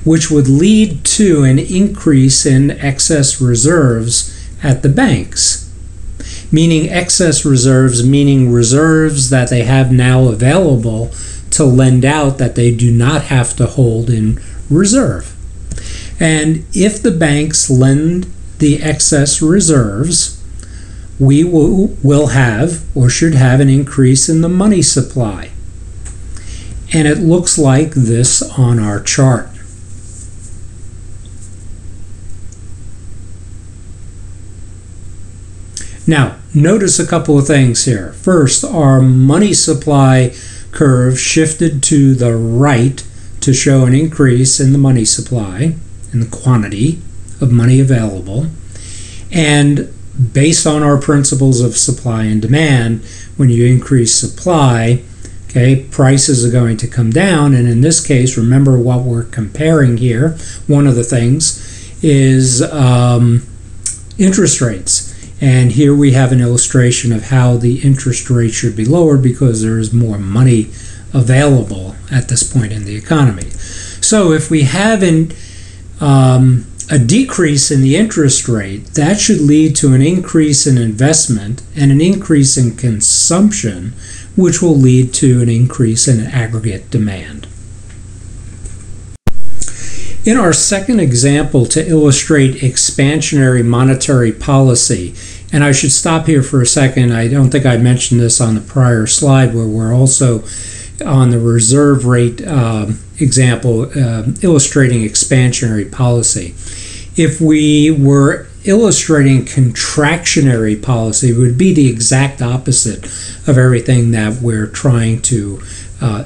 which would lead to an increase in excess reserves at the banks. Meaning excess reserves, meaning reserves that they have now available to lend out that they do not have to hold in reserve. And if the banks lend the excess reserves, we will have or should have an increase in the money supply. And it looks like this on our chart. Now, notice a couple of things here. First, our money supply curve shifted to the right to show an increase in the money supply, in the quantity of money available. And based on our principles of supply and demand, when you increase supply, okay, prices are going to come down. And in this case, remember what we're comparing here. One of the things is interest rates. And here we have an illustration of how the interest rate should be lowered because there is more money available at this point in the economy. So if we have a decrease in the interest rate, that should lead to an increase in investment and an increase in consumption, which will lead to an increase in aggregate demand. In our second example, to illustrate expansionary monetary policy, and I should stop here for a second, I don't think I mentioned this on the prior slide, where we're also on the reserve rate example illustrating expansionary policy. If we were illustrating contractionary policy, it would be the exact opposite of everything that we're trying to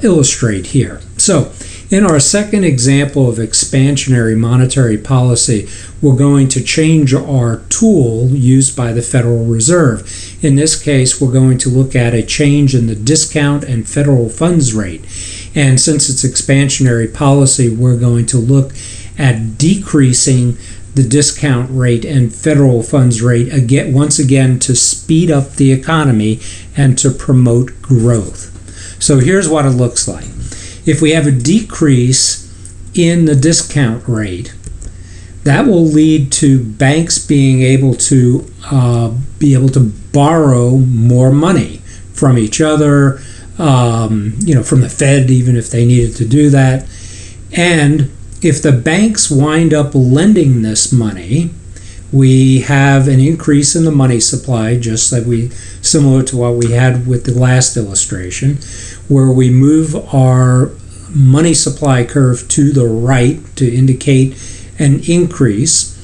illustrate here. So in our second example of expansionary monetary policy, we're going to change our tool used by the Federal Reserve. In this case, we're going to look at a change in the discount and federal funds rate. And since it's expansionary policy, we're going to look at decreasing the discount rate and federal funds rate once again to speed up the economy and to promote growth. So here's what it looks like. If we have a decrease in the discount rate, that will lead to banks being able to borrow more money from each other, from the Fed, even if they needed to do that. And if the banks wind up lending this money, we have an increase in the money supply, just like similar to what we had with the last illustration, where we move our money supply curve to the right to indicate an increase,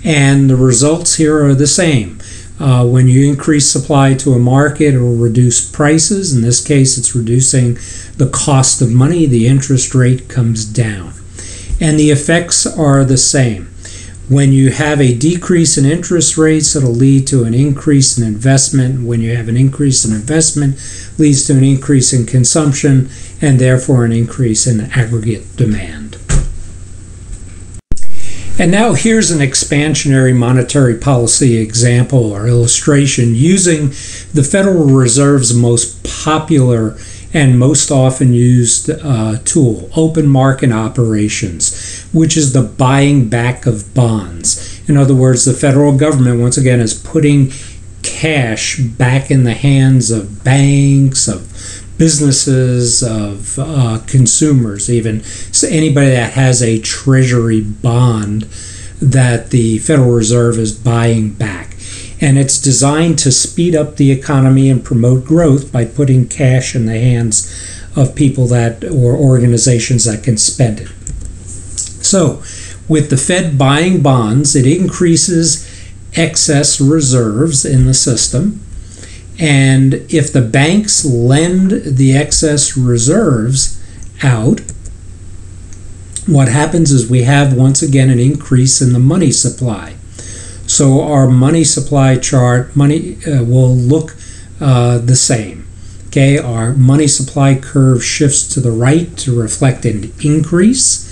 and the results here are the same. When you increase supply to a market, it will reduce prices. In this case, it's reducing the cost of money. The interest rate comes down. And the effects are the same. When you have a decrease in interest rates, it'll lead to an increase in investment. When you have an increase in investment, leads to an increase in consumption, and therefore an increase in aggregate demand. And now here's an expansionary monetary policy example or illustration using the Federal Reserve's most popular and most often used tool, open market operations, which is the buying back of bonds. In other words, the federal government, once again, is putting cash back in the hands of banks, of businesses, of consumers, even. So anybody that has a treasury bond that the Federal Reserve is buying back. And it's designed to speed up the economy and promote growth by putting cash in the hands of people or organizations that can spend it. So with the Fed buying bonds, it increases excess reserves in the system. And if the banks lend the excess reserves out, what happens is we have once again an increase in the money supply. So our money supply chart will look the same. Okay, our money supply curve shifts to the right to reflect an increase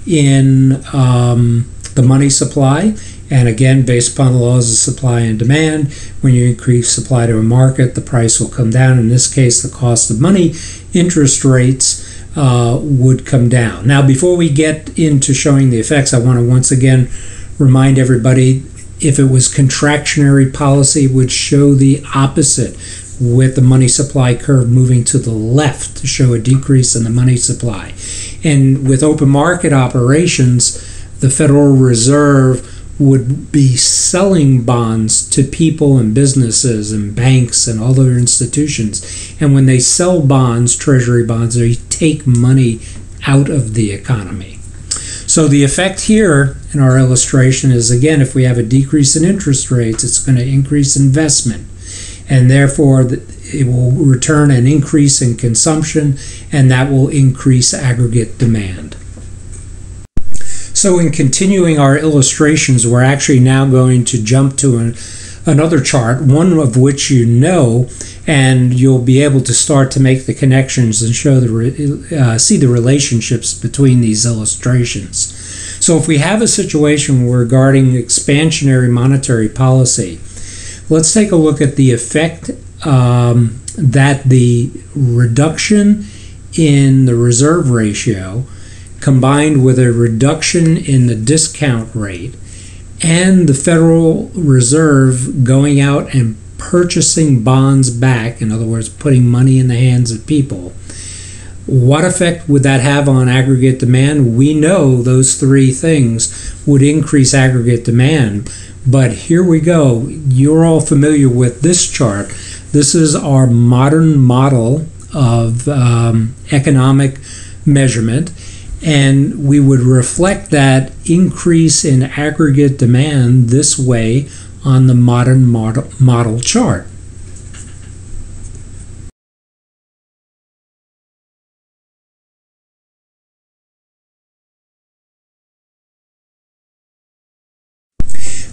in the money supply. And again, based upon the laws of supply and demand, when you increase supply to a market, the price will come down. In this case, the cost of money, interest rates would come down. Now, before we get into showing the effects, I want to once again remind everybody, if it was contractionary policy, it would show the opposite, with the money supply curve moving to the left to show a decrease in the money supply. And with open market operations, the Federal Reserve would be selling bonds to people and businesses and banks and other institutions. And when they sell bonds, treasury bonds, they take money out of the economy. So the effect here in our illustration is, again, if we have a decrease in interest rates, it's going to increase investment. And therefore, it will return an increase in consumption, and that will increase aggregate demand. So in continuing our illustrations, we're actually now going to jump to another chart, one of which you know, and you'll be able to start to make the connections and show see the relationships between these illustrations. So if we have a situation regarding expansionary monetary policy, let's take a look at the effect that the reduction in the reserve ratio combined with a reduction in the discount rate and the Federal Reserve going out and purchasing bonds back, in other words, putting money in the hands of people, what effect would that have on aggregate demand? We know those three things would increase aggregate demand, but here we go. You're all familiar with this chart. This is our modern model of economic measurement, and we would reflect that increase in aggregate demand this way on the modern model chart.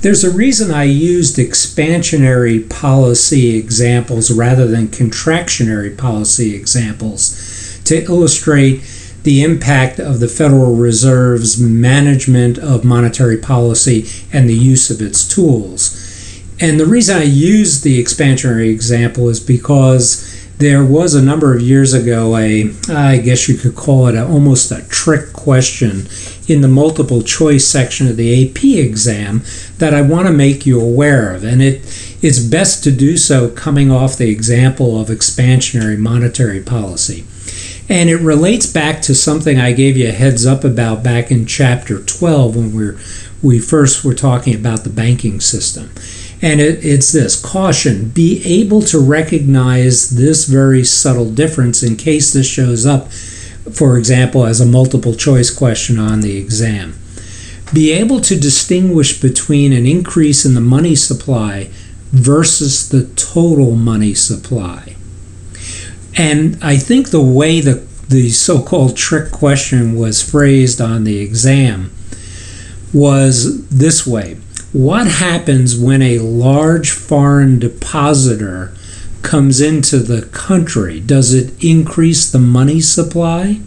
There's a reason I used expansionary policy examples rather than contractionary policy examples to illustrate the impact of the Federal Reserve's management of monetary policy and the use of its tools. And the reason I used the expansionary example is because there was a number of years ago I guess you could call it almost a trick question in the multiple choice section of the AP exam that I want to make you aware of. And it's best to do so coming off the example of expansionary monetary policy. And it relates back to something I gave you a heads up about back in chapter 12 when we first were talking about the banking system. And it's this: caution, be able to recognize this very subtle difference in case this shows up, for example, as a multiple choice question on the exam. Be able to distinguish between an increase in the money supply versus the total money supply. And I think the way the so-called trick question was phrased on the exam was this way: what happens when a large foreign depositor comes into the country? Does it increase the money supply?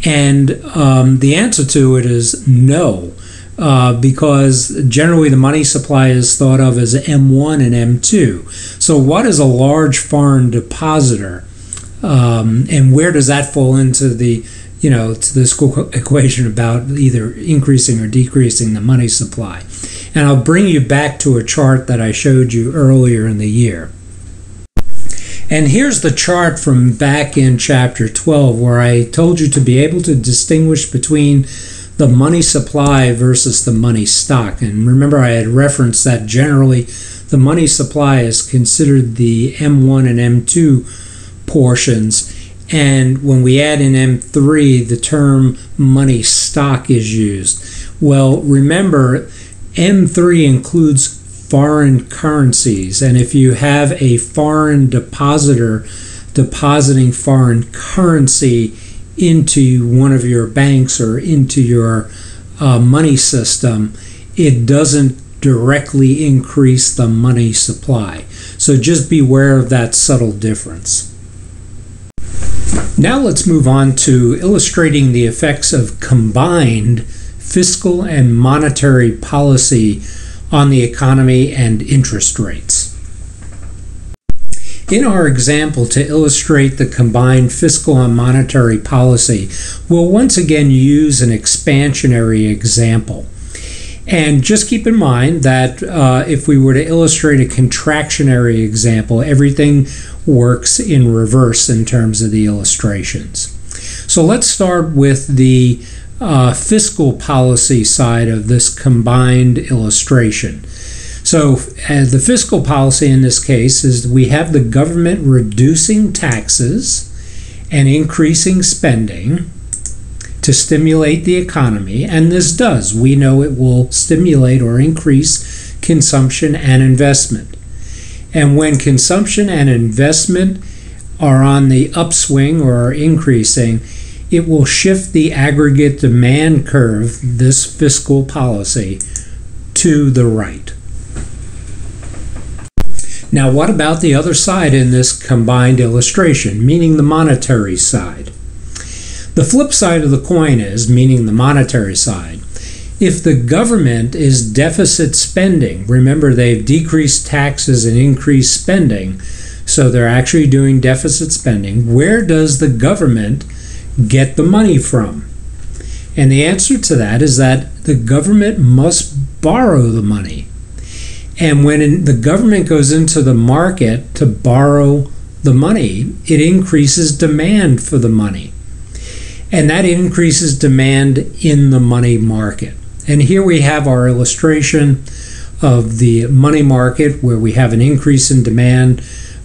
And the answer to it is no, because generally the money supply is thought of as M1 and M2. So what is a large foreign depositor, and where does that fall into the to the school equation about either increasing or decreasing the money supply? And I'll bring you back to a chart that I showed you earlier in the year. And here's the chart from back in chapter 12 where I told you to be able to distinguish between the money supply versus the money stock. And remember, I had referenced that generally the money supply is considered the M1 and M2 portions, and when we add in M3, the term money stock is used. Well, remember, M3 includes foreign currencies, and if you have a foreign depositor depositing foreign currency into one of your banks or into your money system, it doesn't directly increase the money supply. So just beware of that subtle difference. Now let's move on to illustrating the effects of combined fiscal and monetary policy on the economy and interest rates. In our example, to illustrate the combined fiscal and monetary policy, we'll once again use an expansionary example. And just keep in mind that if we were to illustrate a contractionary example, everything works in reverse in terms of the illustrations. So let's start with the fiscal policy side of this combined illustration. So the fiscal policy in this case is we have the government reducing taxes and increasing spending to stimulate the economy, and this does. We know it will stimulate or increase consumption and investment. And when consumption and investment are on the upswing or are increasing, it will shift the aggregate demand curve, this fiscal policy, to the right. Now, what about the other side in this combined illustration, meaning the monetary side? The flip side of the coin is, meaning the monetary side, if the government is deficit spending, remember they've decreased taxes and increased spending, so they're actually doing deficit spending, where does the government get the money from? And the answer to that is that the government must borrow the money. And when the government goes into the market to borrow the money, it increases demand for the money. And that increases demand in the money market. And here we have our illustration of the money market where we have an increase in demand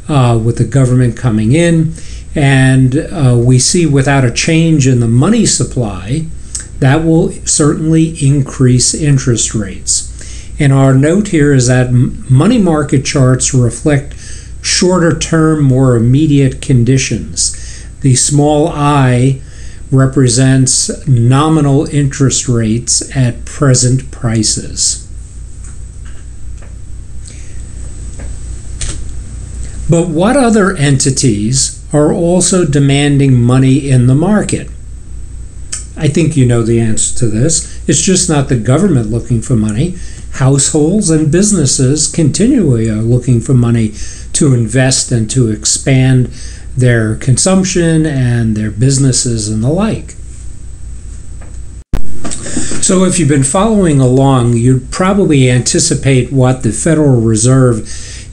with the government coming in. And we see without a change in the money supply, that will certainly increase interest rates. And our note here is that money market charts reflect shorter term, more immediate conditions. The small I represents nominal interest rates at present prices. But what other entities are also demanding money in the market? I think you know the answer to this. It's just not the government looking for money. Households and businesses continually are looking for money to invest and to expand their consumption and their businesses and the like. So if you've been following along, you'd probably anticipate what the Federal Reserve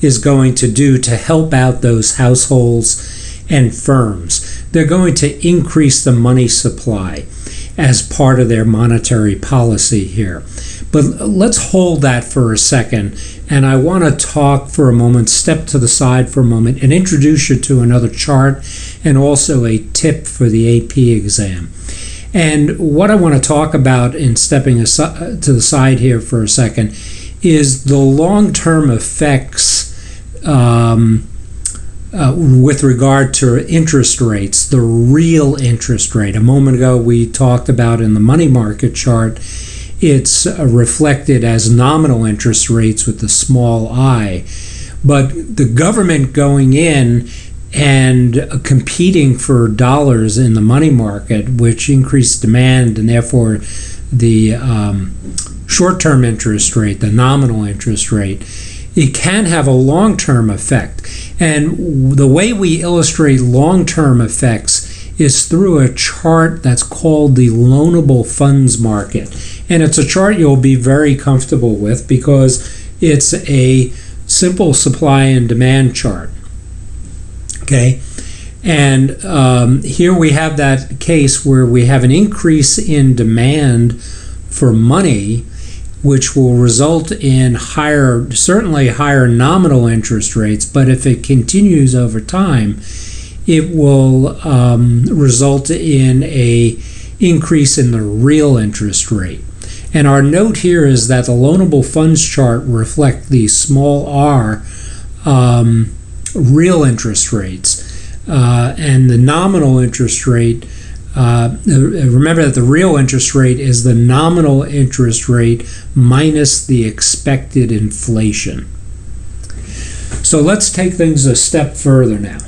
is going to do to help out those households and firms. They're going to increase the money supply as part of their monetary policy here. But let's hold that for a second, and I want to talk for a moment, step to the side for a moment, and introduce you to another chart and also a tip for the AP exam. And what I want to talk about in stepping to the side here for a second is the long-term effects with regard to interest rates, the real interest rate. A moment ago we talked about in the money market chart, it's reflected as nominal interest rates with the small I. But the government going in and competing for dollars in the money market, which increased demand, and therefore the short-term interest rate, the nominal interest rate, it can have a long-term effect. And the way we illustrate long-term effects is through a chart that's called the loanable funds market. And it's a chart you'll be very comfortable with because it's a simple supply and demand chart. Okay, and here we have that case where we have an increase in demand for money, which will result in certainly higher nominal interest rates, but if it continues over time, it will result in an increase in the real interest rate. And our note here is that the loanable funds chart reflect the small r real interest rates, and the nominal interest rate, remember that the real interest rate is the nominal interest rate minus the expected inflation. So let's take things a step further now.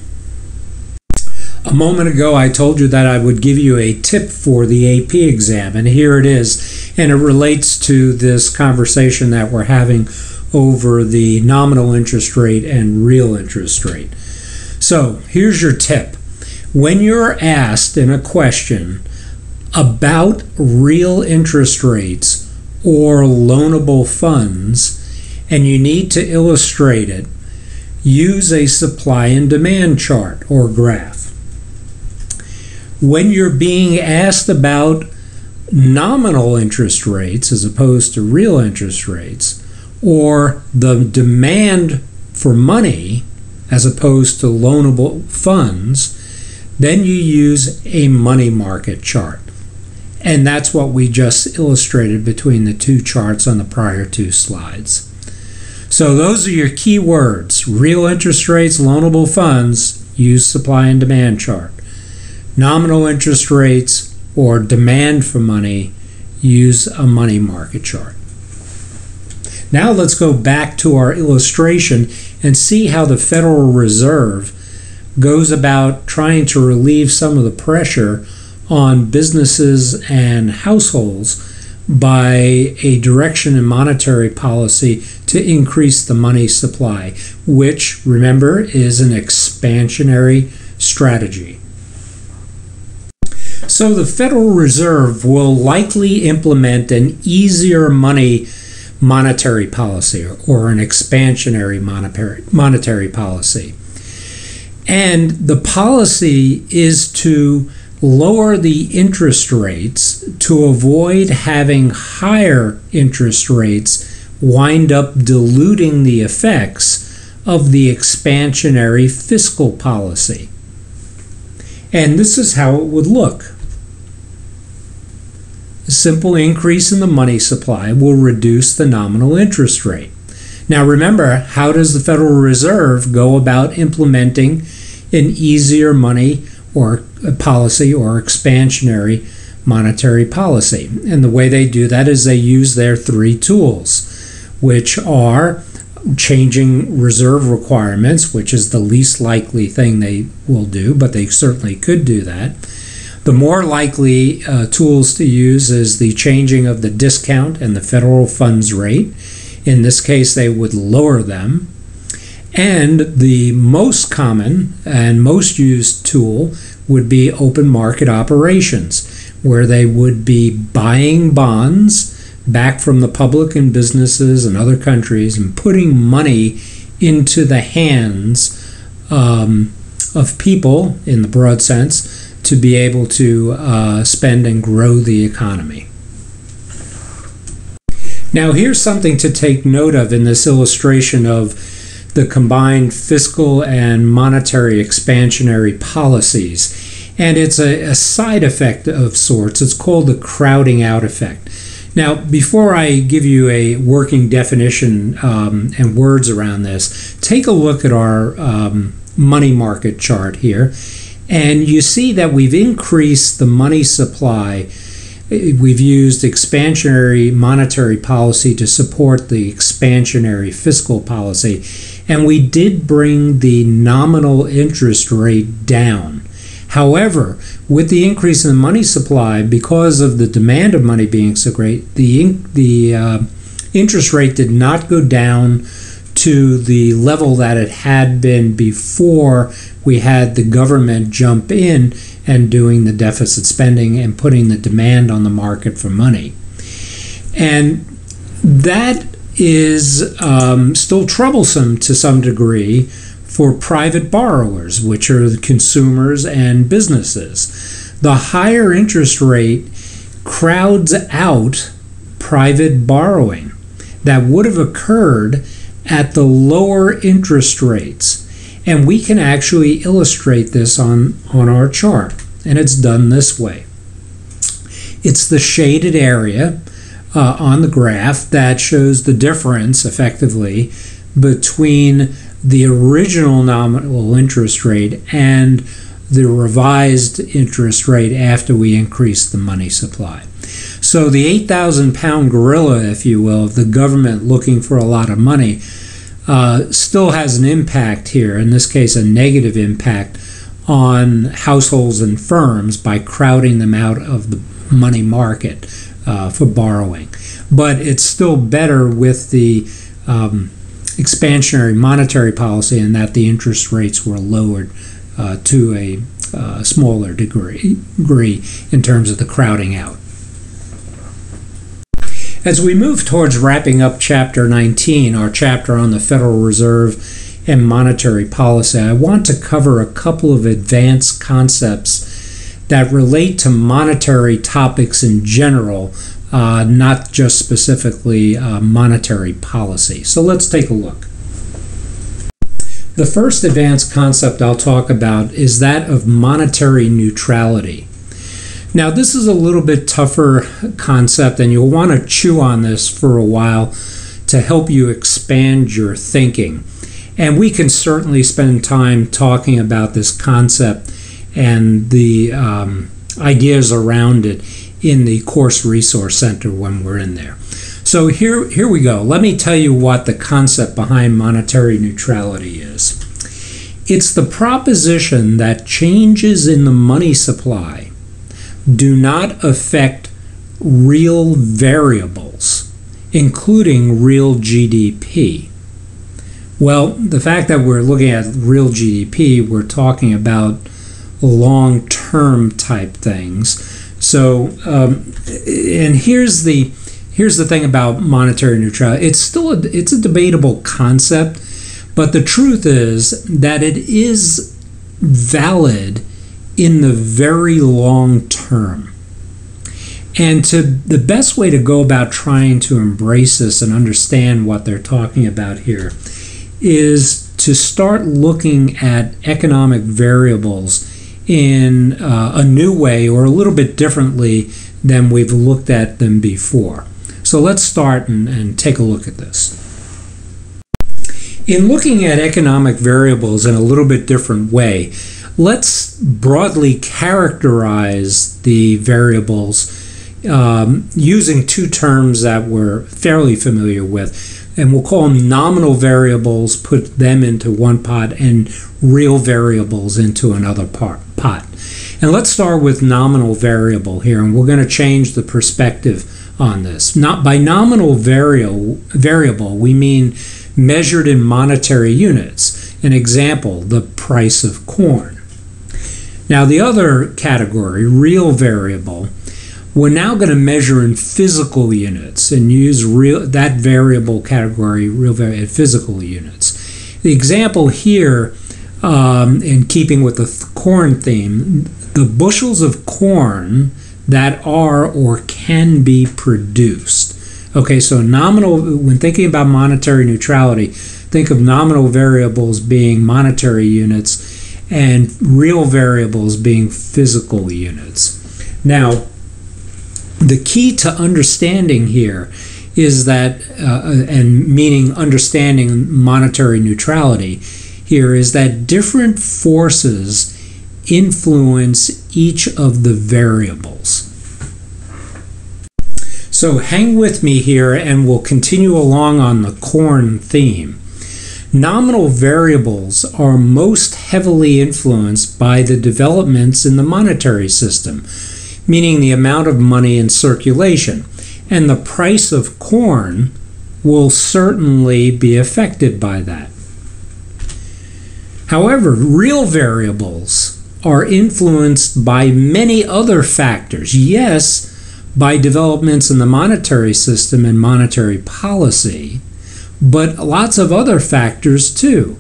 A moment ago I told you that I would give you a tip for the AP exam, and here it is, and it relates to this conversation that we're having over the nominal interest rate and real interest rate. So here's your tip. When you're asked in a question about real interest rates or loanable funds, and you need to illustrate it, use a supply and demand chart or graph. When you're being asked about nominal interest rates as opposed to real interest rates, or the demand for money as opposed to loanable funds, then you use a money market chart. And that's what we just illustrated between the two charts on the prior two slides. So those are your key words. Real interest rates, loanable funds, use supply and demand chart. Nominal interest rates or demand for money, use a money market chart. Now let's go back to our illustration and see how the Federal Reserve goes about trying to relieve some of the pressure on businesses and households by a direction in monetary policy to increase the money supply, which, remember, is an expansionary strategy. So the Federal Reserve will likely implement an easier monetary policy or an expansionary monetary policy. And the policy is to lower the interest rates to avoid having higher interest rates wind up diluting the effects of the expansionary fiscal policy. And this is how it would look. A simple increase in the money supply will reduce the nominal interest rate. Now remember, how does the Federal Reserve go about implementing an easier money or policy or expansionary monetary policy? And the way they do that is they use their three tools, which are changing reserve requirements, which is the least likely thing they will do, but they certainly could do that. The more likely tools to use is the changing of the discount and the federal funds rate. In this case, they would lower them. And the most common and most used tool would be open market operations, where they would be buying bonds back from the public and businesses and other countries and putting money into the hands of people, in the broad sense, to be able to spend and grow the economy. Now here's something to take note of in this illustration of the combined fiscal and monetary expansionary policies. And it's a side effect of sorts. It's called the crowding out effect. Now, before I give you a working definition and words around this, take a look at our money market chart here. And you see that we've increased the money supply. We've used expansionary monetary policy to support the expansionary fiscal policy. And we did bring the nominal interest rate down. However, with the increase in the money supply, because of the demand of money being so great, the interest rate did not go down to the level that it had been before we had the government jump in and doing the deficit spending and putting the demand on the market for money. And that is still troublesome to some degree for private borrowers, which are the consumers and businesses. The higher interest rate crowds out private borrowing that would have occurred at the lower interest rates. And we can actually illustrate this on our chart. And it's done this way. It's the shaded area on the graph that shows the difference, effectively, between the original nominal interest rate and the revised interest rate after we increased the money supply. So the 8,000-pound gorilla, if you will, of the government looking for a lot of money still has an impact here, in this case a negative impact on households and firms by crowding them out of the money market for borrowing. But it's still better with the expansionary monetary policy in that the interest rates were lowered to a smaller degree in terms of the crowding out. As we move towards wrapping up Chapter 19, our chapter on the Federal Reserve and monetary policy, I want to cover a couple of advanced concepts that relate to monetary topics in general, not just specifically monetary policy. So let's take a look. The first advanced concept I'll talk about is that of monetary neutrality. Now, this is a little bit tougher concept, and you'll want to chew on this for a while to help you expand your thinking. And we can certainly spend time talking about this concept and the ideas around it in the Course Resource Center when we're in there. So here we go. Let me tell you what the concept behind monetary neutrality is. It's the proposition that changes in the money supply do not affect real variables, including real GDP. Well, the fact that we're looking at real GDP, we're talking about long-term type things. So, and here's the thing about monetary neutrality. It's a debatable concept, but the truth is that it is valid in the very long term. And the best way to go about trying to embrace this and understand what they're talking about here is to start looking at economic variables in a new way or a little bit differently than we've looked at them before. So let's start and take a look at this. In looking at economic variables in a little bit different way, let's broadly characterize the variables using two terms that we're fairly familiar with. And we'll call them nominal variables, put them into one pot, and real variables into another pot. And let's start with nominal variable here, and we're going to change the perspective on this. Not by nominal variable, we mean measured in monetary units. An example, the price of corn. Now the other category, real variable, we're now going to measure in physical units and use that variable category, in physical units. The example here, in keeping with the corn theme, the bushels of corn that are or can be produced. Okay, so nominal, when thinking about monetary neutrality, think of nominal variables being monetary units and real variables being physical units. Now, the key to understanding here is that, and meaning understanding monetary neutrality here, is that different forces influence each of the variables. So hang with me here and we'll continue along on the corn theme. Nominal variables are most heavily influenced by the developments in the monetary system, meaning the amount of money in circulation, and the price of corn will certainly be affected by that. However, real variables are influenced by many other factors. Yes, by developments in the monetary system and monetary policy, but lots of other factors too.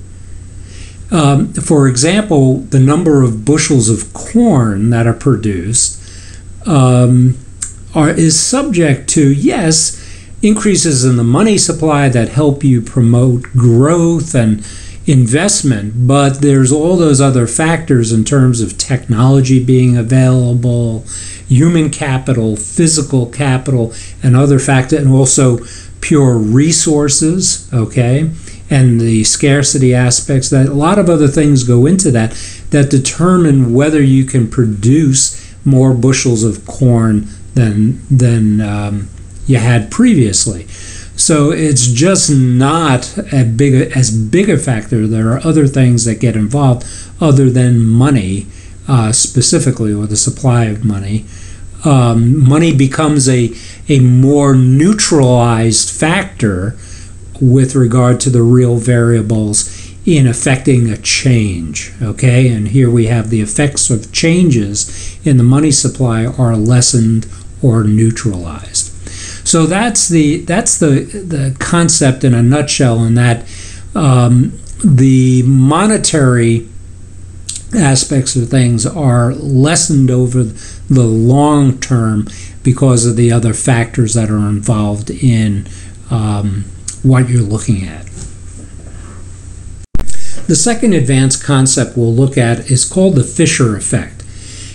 For example, the number of bushels of corn that are produced is subject to, yes, increases in the money supply that help you promote growth and investment, but there's all those other factors in terms of technology being available, human capital, physical capital, and other factors, and also pure resources, okay, and the scarcity aspects. That a lot of other things go into that determine whether you can produce more bushels of corn than you had previously. So it's just not as big a factor. There are other things that get involved other than money, specifically, or the supply of money. Money becomes a more neutralized factor with regard to the real variables in affecting a change, okay? And here we have the effects of changes in the money supply are lessened or neutralized. So that's the concept in a nutshell, in that the monetary aspects of things are lessened over the long term because of the other factors that are involved in what you're looking at. The second advanced concept we'll look at is called the Fisher effect.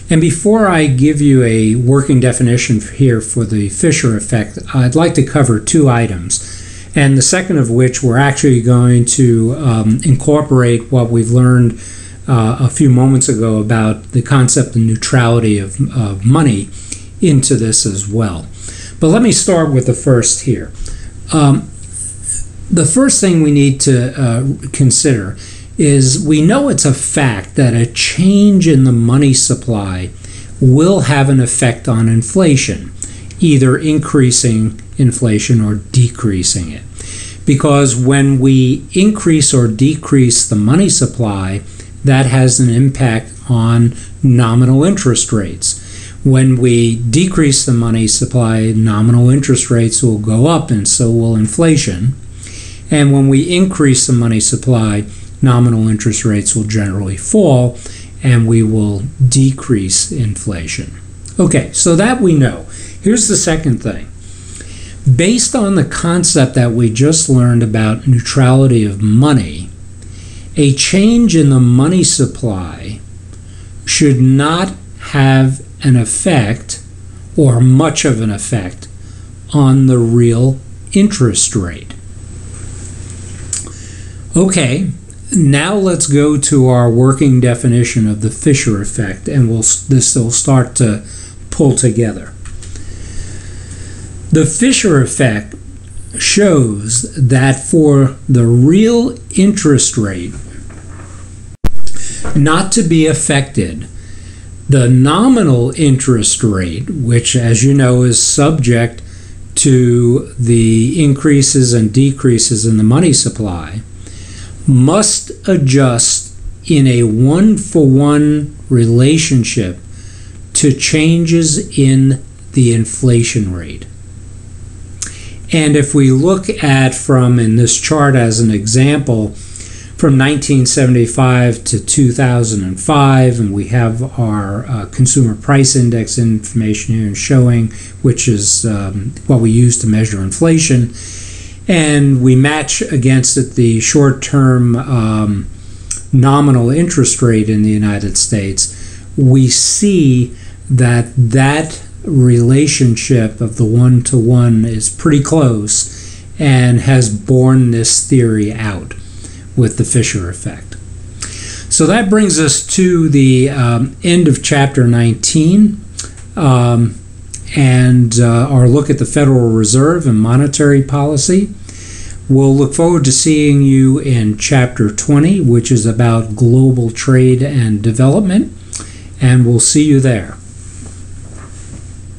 And before I give you a working definition here for the Fisher effect, I'd like to cover two items. And the second of which, we're actually going to incorporate what we've learned a few moments ago about the concept of neutrality of money into this as well. But let me start with the first here. The first thing we need to consider is we know it's a fact that a change in the money supply will have an effect on inflation, either increasing inflation or decreasing it. Because when we increase or decrease the money supply, that has an impact on nominal interest rates. When we decrease the money supply, nominal interest rates will go up, and so will inflation. And when we increase the money supply, nominal interest rates will generally fall, and we will decrease inflation. Okay, so that we know. Here's the second thing. Based on the concept that we just learned about neutrality of money, a change in the money supply should not have an effect, or much of an effect, on the real interest rate. Okay, now let's go to our working definition of the Fisher effect, and this will start to pull together. The Fisher effect shows that for the real interest rate not to be affected, the nominal interest rate, which, as you know, is subject to the increases and decreases in the money supply, must adjust in a one-for-one relationship to changes in the inflation rate. And if we look at, from in this chart as an example, from 1975 to 2005, and we have our consumer price index information here showing, which is what we use to measure inflation, and we match against it the short-term nominal interest rate in the United States, we see that that relationship of the one-to-one is pretty close and has borne this theory out with the Fisher effect. So that brings us to the end of Chapter 19 and our look at the Federal Reserve and monetary policy. We'll look forward to seeing you in Chapter 20, which is about global trade and development, and we'll see you there.